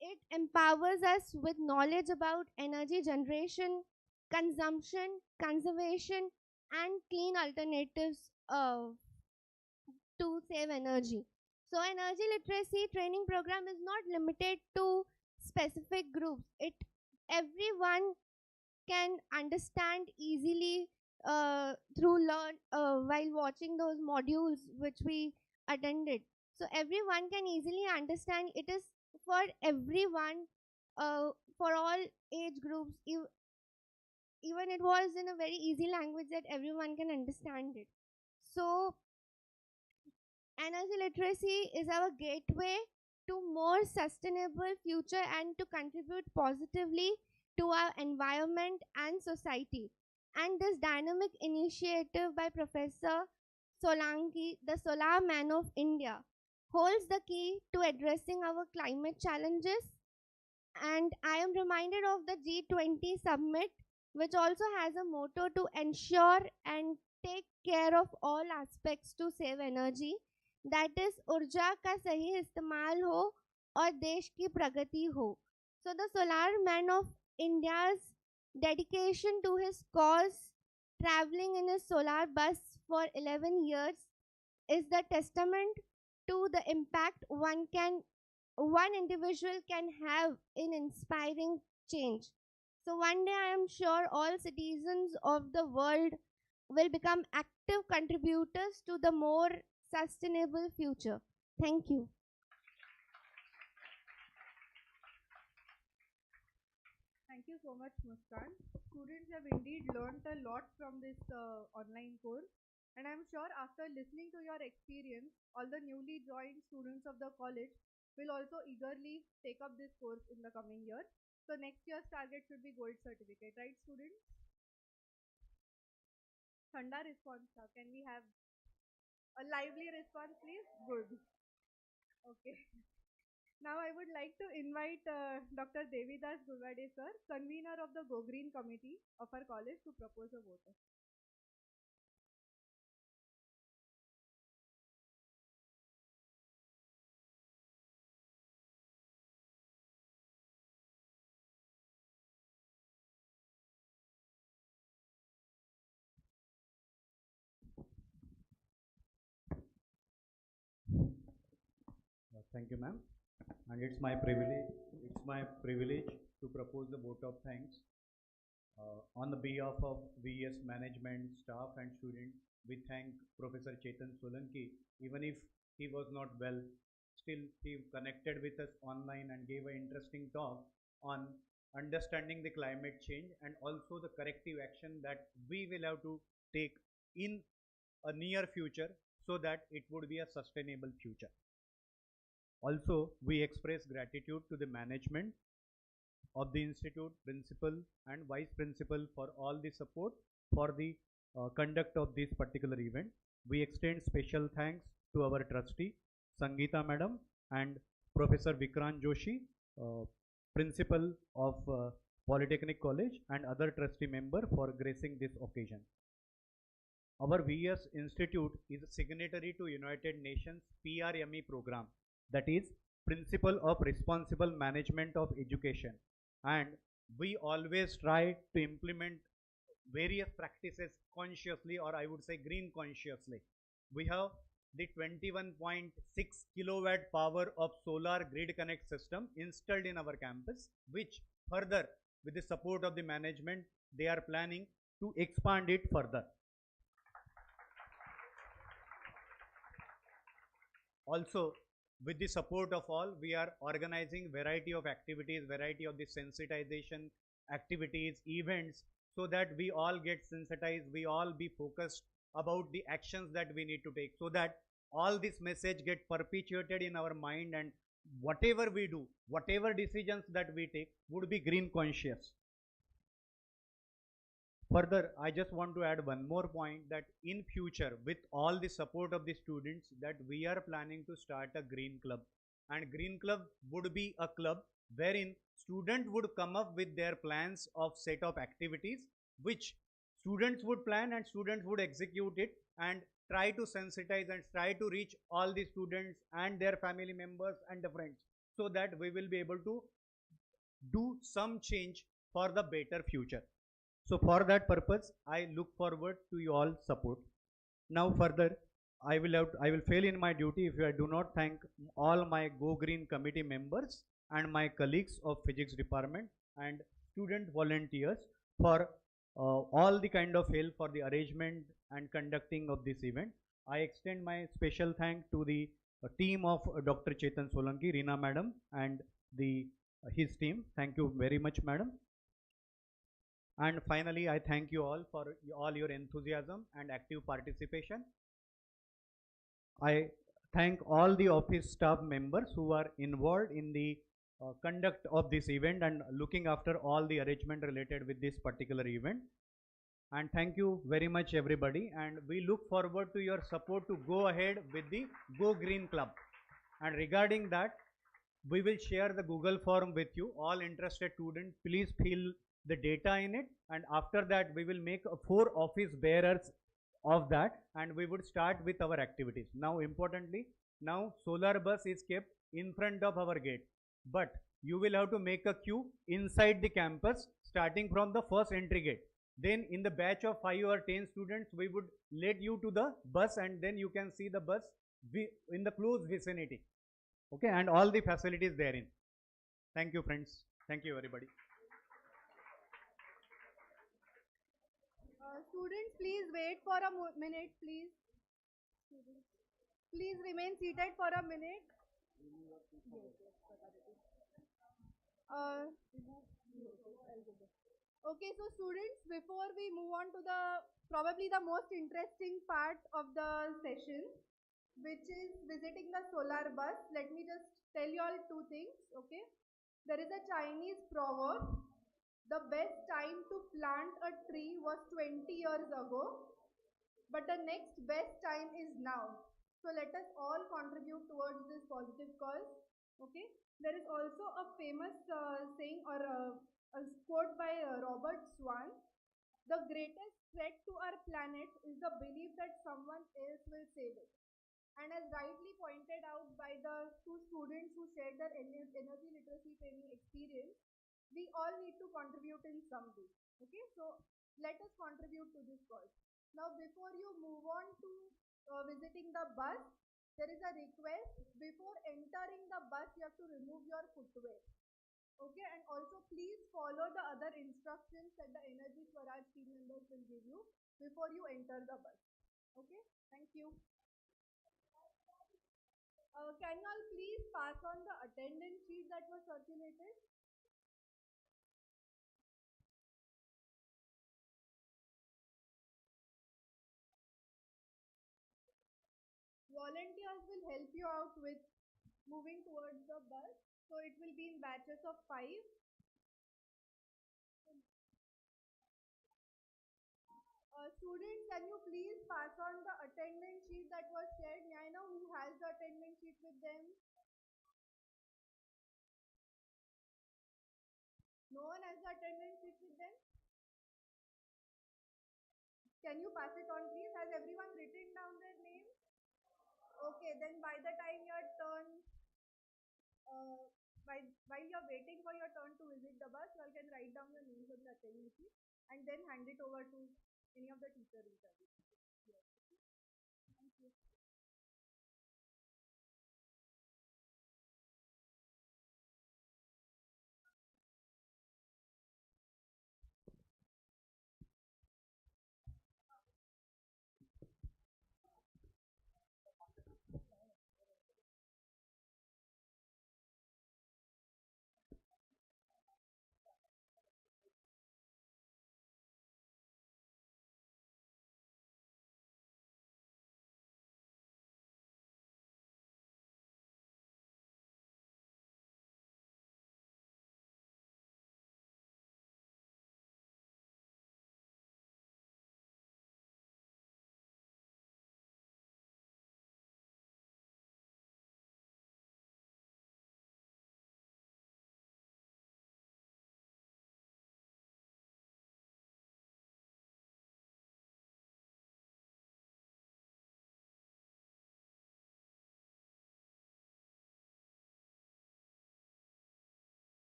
It empowers us with knowledge about energy generation, consumption, conservation, and clean alternatives to save energy. So, energy literacy training program is not limited to specific groups. It everyone can understand easily through learn while watching those modules which we attended. So everyone can easily understand. It is for everyone, for all age groups. Even it was in a very easy language that everyone can understand it. So energy literacy is our gateway to more sustainable future and to contribute positively to our environment and society. And this dynamic initiative by Professor Solanki, the Solar Man of India, holds the key to addressing our climate challenges. And I am reminded of the G20 summit, which also has a motto to ensure and take care of all aspects to save energy. That is, ऊर्जा का सही इस्तेमाल हो और देश की प्रगति हो. So the Solar Man of India's dedication to his cause, traveling in his solar bus for 11 years, is the testament to the impact one individual can have in inspiring change. So one day I am sure all citizens of the world will become active contributors to the more sustainable future. Thank you. Thank you so much, Muskan. Students have indeed learned a lot from this online course. And I'm sure after listening to your experience, all the newly joined students of the college will also eagerly take up this course in the coming year. So next year's target should be gold certificate, right, students? Thanda response, sir. Can we have a lively response, please? Good. Okay. Now I would like to invite Dr. Devidas Gulwade sir, convener of the Go Green Committee of our college, to propose a vote. Thank you, ma'am. And it's my privilege. It's my privilege to propose the vote of thanks on the behalf of VES management, staff, and students. We thank Professor Chetan Solanki. Even if he was not well, still he connected with us online and gave an interesting talk on understanding the climate change and also the corrective action that we will have to take in a near future so that it would be a sustainable future. Also, we express gratitude to the management of the institute, principal and vice principal for all the support for the conduct of this particular event. We extend special thanks to our trustee, Sangeeta Madam, and Professor Vikrant Joshi, principal of Polytechnic College, and other trustee member for gracing this occasion. Our VES Institute is signatory to United Nations PRME program, that is Principle of Responsible Management of Education, and we always try to implement various practices consciously, or I would say green consciously. We have the 21.6 kilowatt power of solar grid connect system installed in our campus, which further, with the support of the management, they are planning to expand it further. Also, with the support of all, we are organizing variety of activities, variety of the sensitization activities, events, so that we all get sensitized, we all be focused about the actions that we need to take, so that all this message get perpetuated in our mind, and whatever we do, whatever decisions that we take would be green conscious. Further, I just want to add one more point, that in future, with all the support of the students, that we are planning to start a green club, and green club would be a club wherein student would come up with their plans of set of activities which students would plan and students would execute it and try to sensitize and try to reach all the students and their family members and the friends, so that we will be able to do some change for the better future. So for that purpose, I look forward to your all support. Now further, I will fail in my duty if I do not thank all my Go Green committee members and my colleagues of physics department and student volunteers for all the kind of help for the arrangement and conducting of this event. I extend my special thanks to the team of Dr. Chetan Solanki, Reena Madam, and his team. Thank you very much, Madam. And finally, I thank you all for all your enthusiasm and active participation. I thank all the office staff members who are involved in the conduct of this event and looking after all the arrangement related with this particular event. And thank you very much everybody, and we look forward to your support to go ahead with the Go Green Club. And regarding that, we will share the Google form with you. All interested students, please fill the data in it, and after that we will make 4 office bearers of that, and we would start with our activities. Now importantly, now solar bus is kept in front of our gate, but you will have to make a queue inside the campus starting from the first entry gate. Then in the batch of 5 or 10 students, we would lead you to the bus, and then you can see the bus in the close vicinity. Okay, and all the facilities therein. Thank you friends. Thank you everybody. Students, please wait for a minute, please. Students, please remain seated for a minute. Okay, so students, before we move on to the probably the most interesting part of the session, which is visiting the solar bus, let me just tell you all 2 things. Okay, there is a Chinese proverb: the best time to plant a tree was 20 years ago, but the next best time is now. So let us all contribute towards this positive cause. Okay, there is also a famous saying or a quote by Robert Swan: the greatest threat to our planet is the belief that someone else will save it. And as rightly pointed out by the 2 students who shared their energy literacy training experience, we all need to contribute in some way. Okay, so let us contribute to this cause. Now, before you move on to visiting the bus, there is a request: before entering the bus, you have to remove your footwear. Okay, and also please follow the other instructions that the Energy Swaraj team members will give you before you enter the bus. Okay, thank you. Can you all please pass on the attendance sheet that was circulated? Volunteers will help you out with moving towards the bus. So it will be in batches of 5. Students, can you please pass on the attendance sheet that was shared? May I know who has the attendance sheet with them? No one has the attendance sheet with them? Can you pass it on please? Has everyone written down their name? Okay, then by the time your turn, while you're waiting for your turn to visit the bus, you all can write down your names on the attendance sheet and then hand it over to any of the teachers in charge. Yes. Thank you.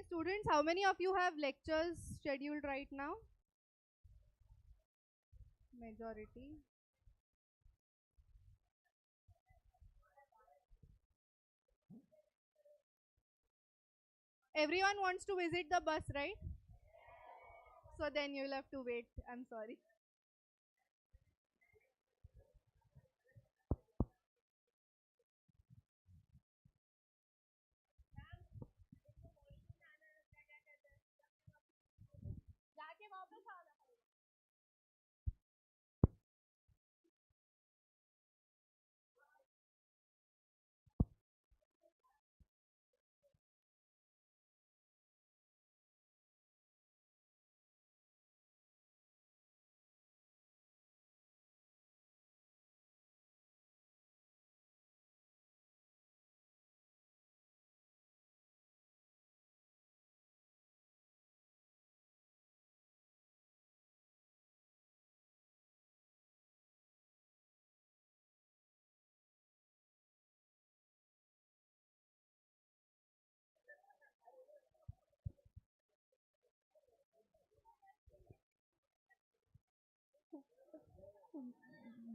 students, how many of you have lectures scheduled right now? Majority. Everyone wants to visit the bus, right? So then you'll have to wait. I'm sorry.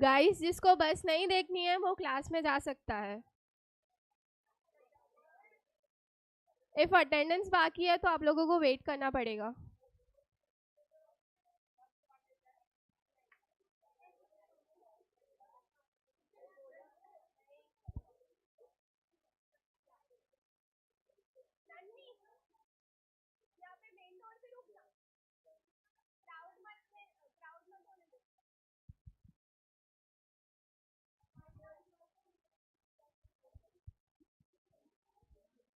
Guys जिसको बस नहीं देखनी है वो class में जा सकता है. इफ अटेंडेंस बाकी है तो आप लोगों को वेट करना पड़ेगा.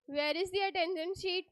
Where is the attendance sheet?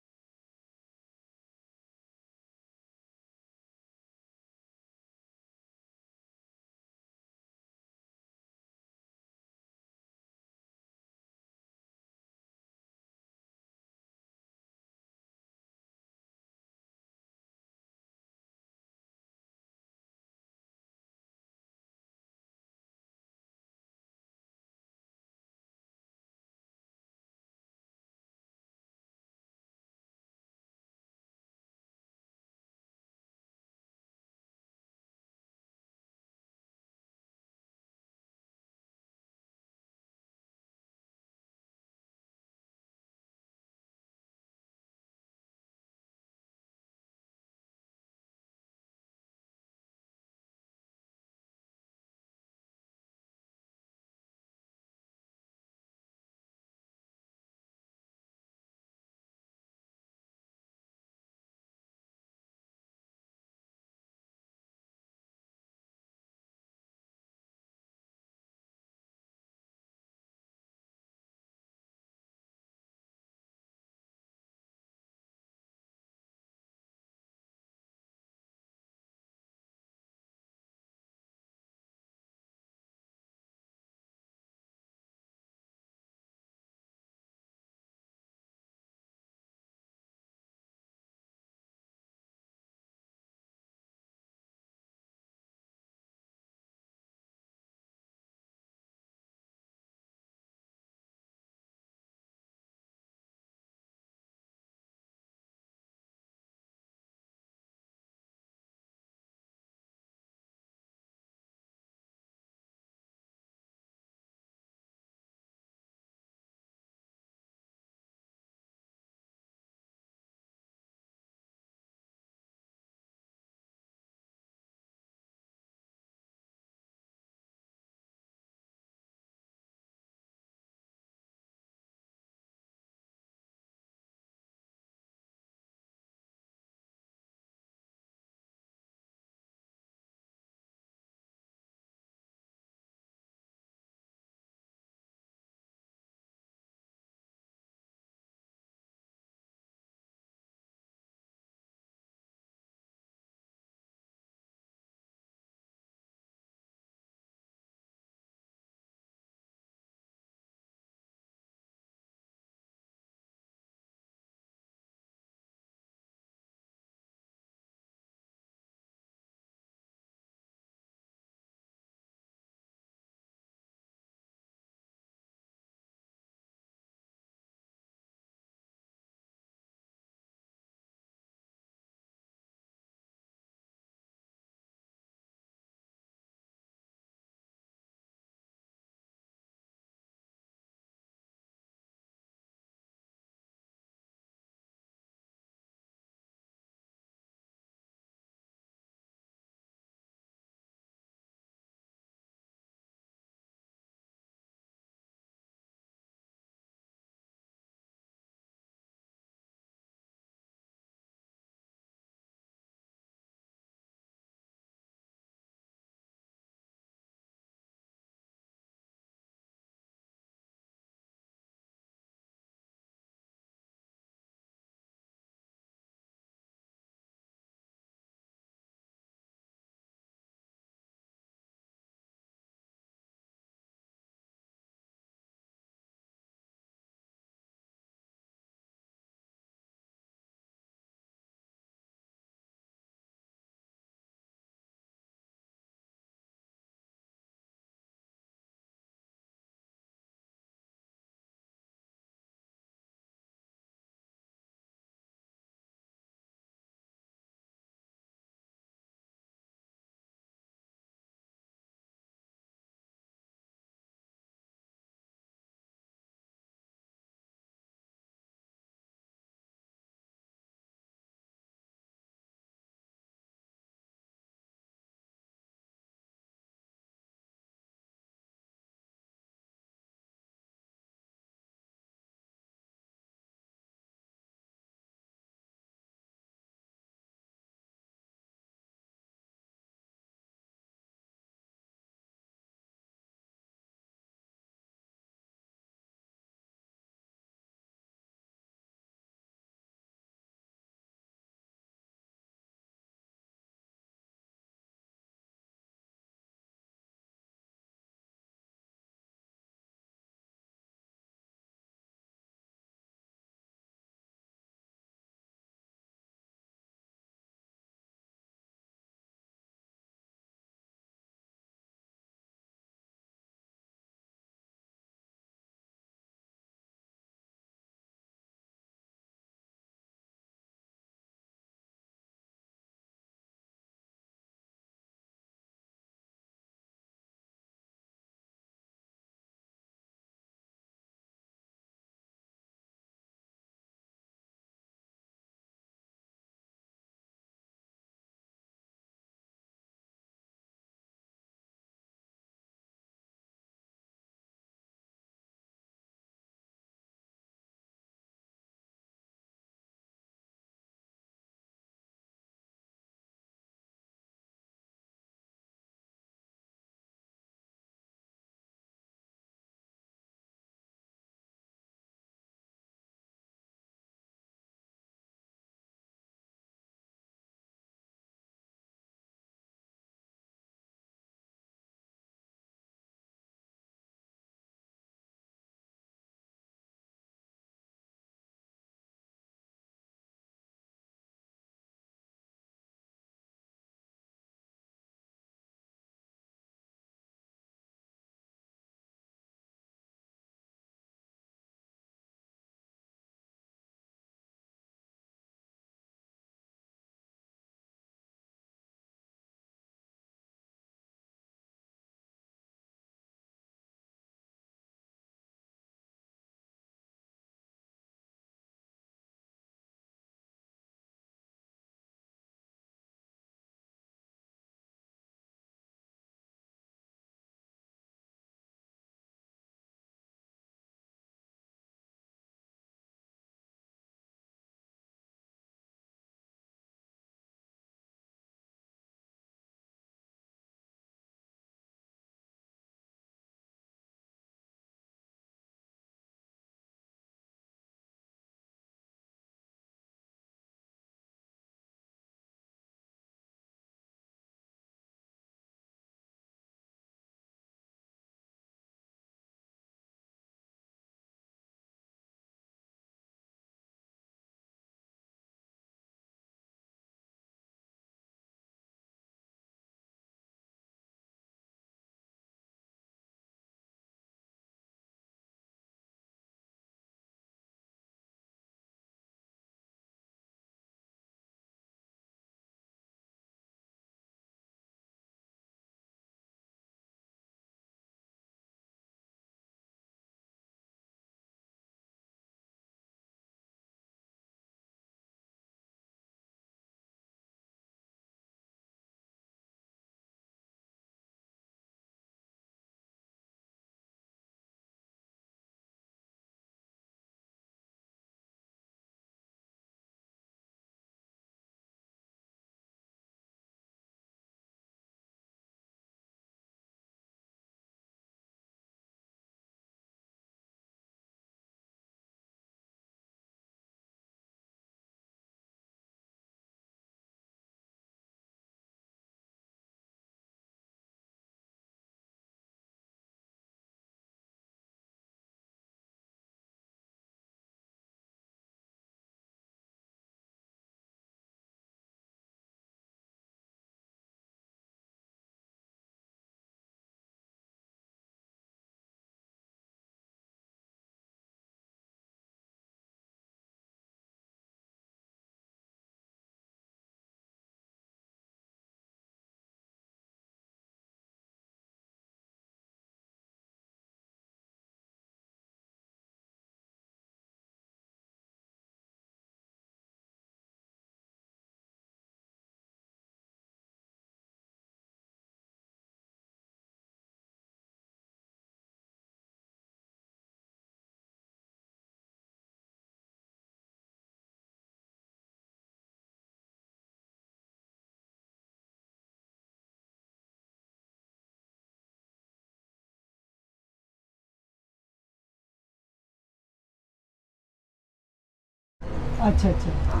अच्छा अच्छा,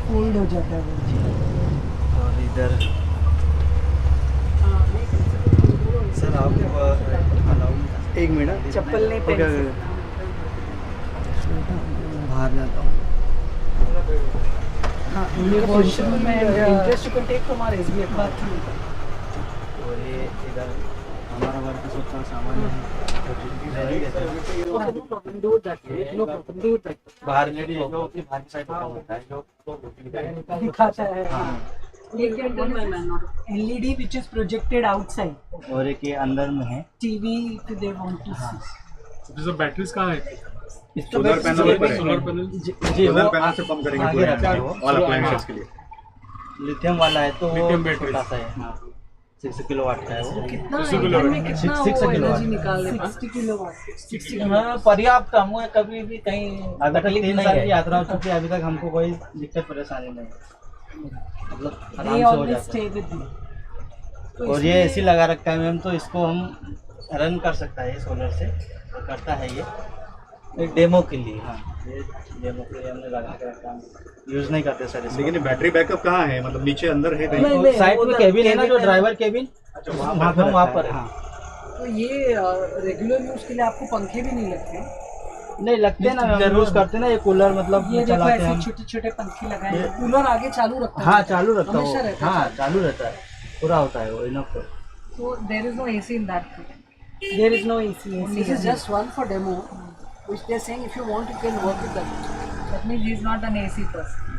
फोल्ड हो जाता है वो। और इधर सर आप अलाउ एक मिनट, चप्पल नहीं ओके पहन बाहर जाता हूँ। हाँ, ये वॉशरूम में interest you can take from our SBI bathroom. और ये इधर हमारा वर्क सबका सामान है। बाहर लेडी है जो अपनी बाहर की साइड पर होता है जो दिखाता है। LED which is projected outside. और एक ये अंदर में है TV if they want to see. जैसे बैटरीज कहाँ है? सोलर पैनल ऊपर है। सोलर पैनल सोलर पैनल से पंप करेंगे आगे रखा है वो। ऑल अप्लायंसेस के लिए। लिथियम वाला है तो वो लिथियम बैटरी। छोटा सा है। हाँ 6 किलोवाट का है वो। कितना 6 किलोवाट। में कितना 6 वो किलोवाट। एनर्जी निकाल लेता है? 60 किलोवाट। 60 हाँ पर्याप्त। हम कभी भी कहीं अगर तकलीफ 3 नहीं साल है। की यात्रा हो चुकी है अभी तक हमको कोई दिक्कत परेशानी नहीं है। मतलब आराम They से हो always जाता stay है। with you. तो और ये इसमें- एसी लगा रखा है मैम तो इसको हम रन कर सकता है सोलर से तो करता है ये एक डेमो के लिए। हाँ ये डेमो के लिए हमने लगा के रखा है। यूज़ नहीं करते सर इसको। लेकिन बैटरी बैकअप कहाँ है? मतलब नीचे अंदर है कहीं? नहीं साइड में केबिन है ना जो ड्राइवर केबिन वहाँ पर। हाँ तो ये रेगुलर यूज के लिए आपको पंखे भी नहीं लगते? नहीं लगते ना हम यूज़ करते ना ये कूलर मतलब ये देखो चलाते ऐसे हैं हम। छोटे छोटे पंखे लगाए हैं। कूलर आगे चालू रखता है? हाँ चालू रखता हमेशा है रहता वो। है हाँ चालू रहता है पूरा होता है वो enough. So there is no AC in that. There is no AC. This is just one for demo, which they are saying if you want you can work with that. That means he is not an AC person.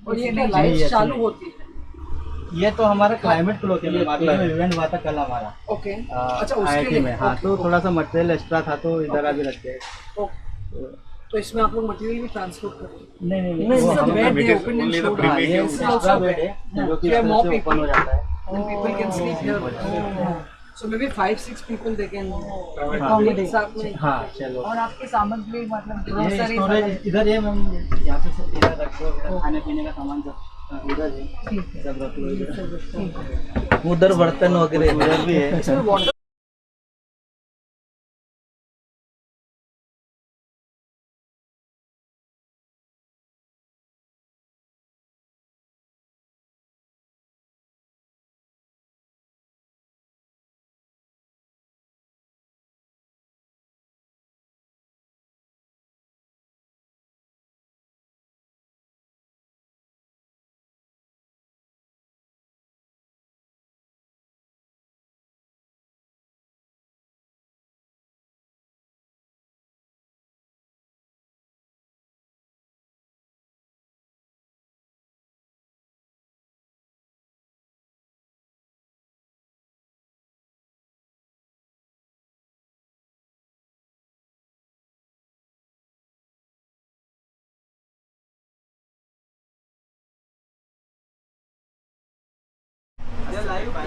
और ये क्या lights चालू होती है? ये तो हमारा climate clock है। इवेंट हुआ था कल हमारा। ओके। अच्छा उसके लिए में। हाँ तो थोड़ा सा मटेरियल एक्स्ट्रा था तो इधर अभी रख दिया। तो इसमें आप लोग मटेरियल भी ट्रांसपोर्ट करते हैं? नहीं This is a वो bed हम- they open and showed. हाँ, ये एक्स्ट्रा बेड है जो कि इस तरह से ओपन हो जाता है। And people can sleep here. So maybe 5-6 people they can accommodate. साथ में। हाँ चलो। और आपकी सामग्री मतलब ये grocery स्टोरेज इधर है मैम यहाँ पे इधर रख दो इधर खाने पीने का सामान सब इधर है सब रख लो इधर। उधर बर्तन वगैरह उधर भी है। इसमें water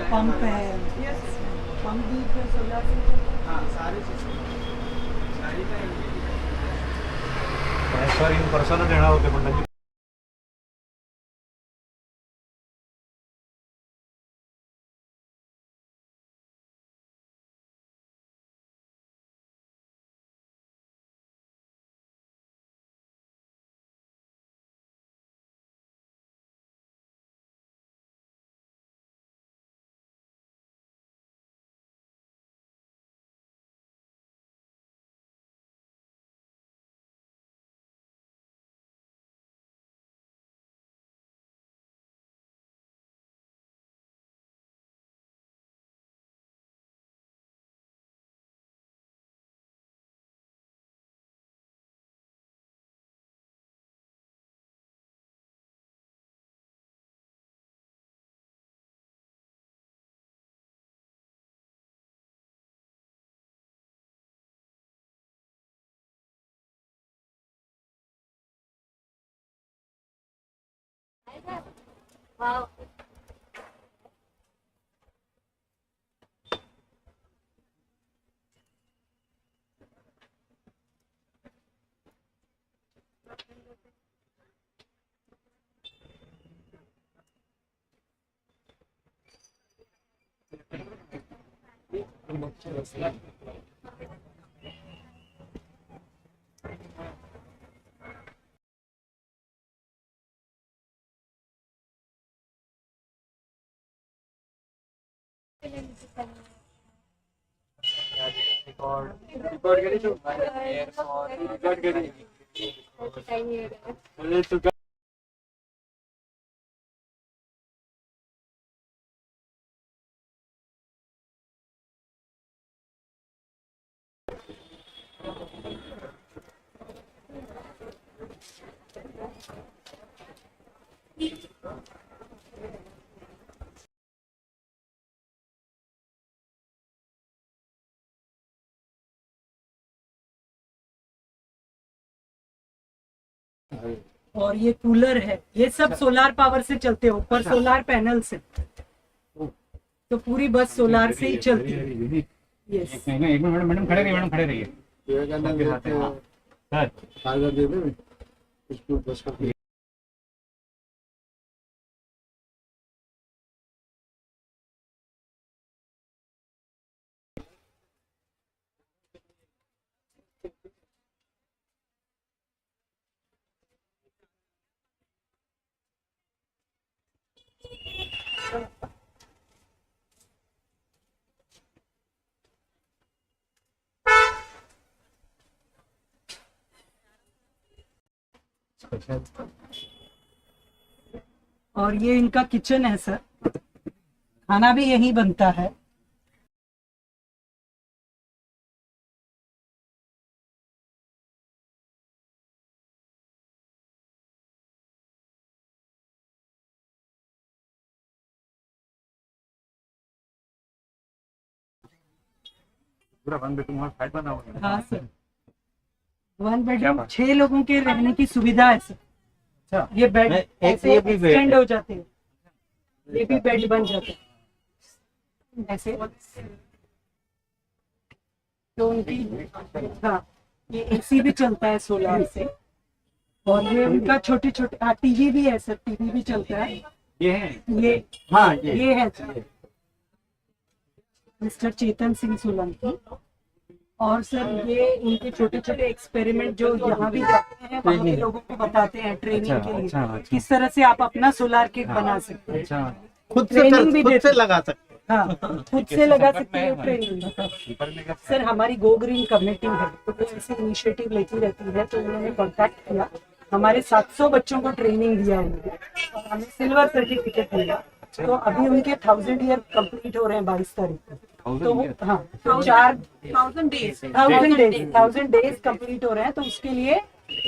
पंप है। पंप भी सोलर से। हाँ सारी चीज़ें गाड़ी का ट्रान्सफर इन पर्सन देणार होते पण त्यांनी Wow. और ये कूलर है, ये सब सोलार पावर से चलते हो, ऊपर सोलार पैनल से, तो पूरी बस सोलार से ही चलती है। यस एक मिनट मैडम खड़े रहिए, मैडम खड़े रहिए। सर और ये इनका किचन है सर, खाना भी यहीं बनता है। पूरा 1 बेडरूम और फ्लैट बना हुआ है। हाँ सर, 1 बेडरूम 6 लोगों के रहने की सुविधा है सर। अच्छा, ये बेड ऐसे ये भी बेड एक्सटेंड है। हो जाते हैं, ये भी बेड बन जाते हैं ऐसे। तो उनकी, हाँ, ये एसी भी चलता है सोलार से, और ये उनका छोटे छोटे, हाँ, टीवी भी है सर, टीवी भी चलता है। ये है, ये, हाँ ये है मिस्टर चेतन सिंह सोलंकी। और सर ये उनके छोटे छोटे एक्सपेरिमेंट जो यहाँ भी करते हैं, वहाँ के लोगों को बताते हैं ट्रेनिंग के लिए, किस तरह से आप अपना सोलार किट बना सकते हैं। अच्छा, ट्रेनिंग भी खुद से लगा सकते हैं। हाँ, खुद से लगा सकते हैं ट्रेनिंग। सर हमारी गो ग्रीन कमेटी है, तो वो ऐसे इनिशिएटिव लेती रहती है, तो उन्होंने कॉन्टैक्ट किया, हमारे 700 बच्चों को ट्रेनिंग दिया उन्होंने, और हमें सिल्वर सर्टिफिकेट मिला। तो अभी उनके 1000 ईयर कंप्लीट हो रहे हैं 22 तारीख को। तो हाँ, तो 1000 डेज कंप्लीट हो रहे हैं, तो उसके लिए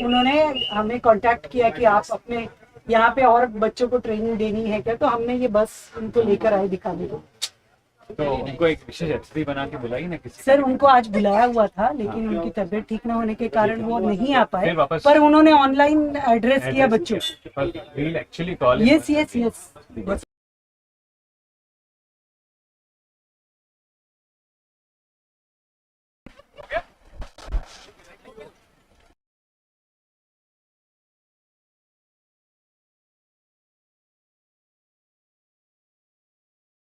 उन्होंने हमें कांटेक्ट किया कि आप अपने यहाँ पे और बच्चों को ट्रेनिंग देनी है क्या, तो हमने ये बस उनको लेकर आए दिखाने को। तो उनको एक विशेष अतिथि बना के बुलाई ना किसी। सर उनको आज बुलाया हुआ था, लेकिन उनकी तबीयत ठीक न होने के कारण वो नहीं आ पाए, वापस पर उन्होंने ऑनलाइन एड्रेस किया बच्चों। Actually call yes yes yes.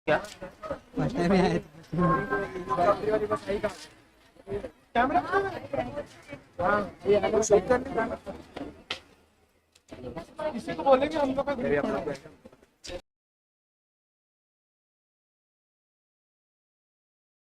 क्या फर्स्ट में आए कैमरा हाँ ये शूट करने किसी को बोलेंगे हम लोग का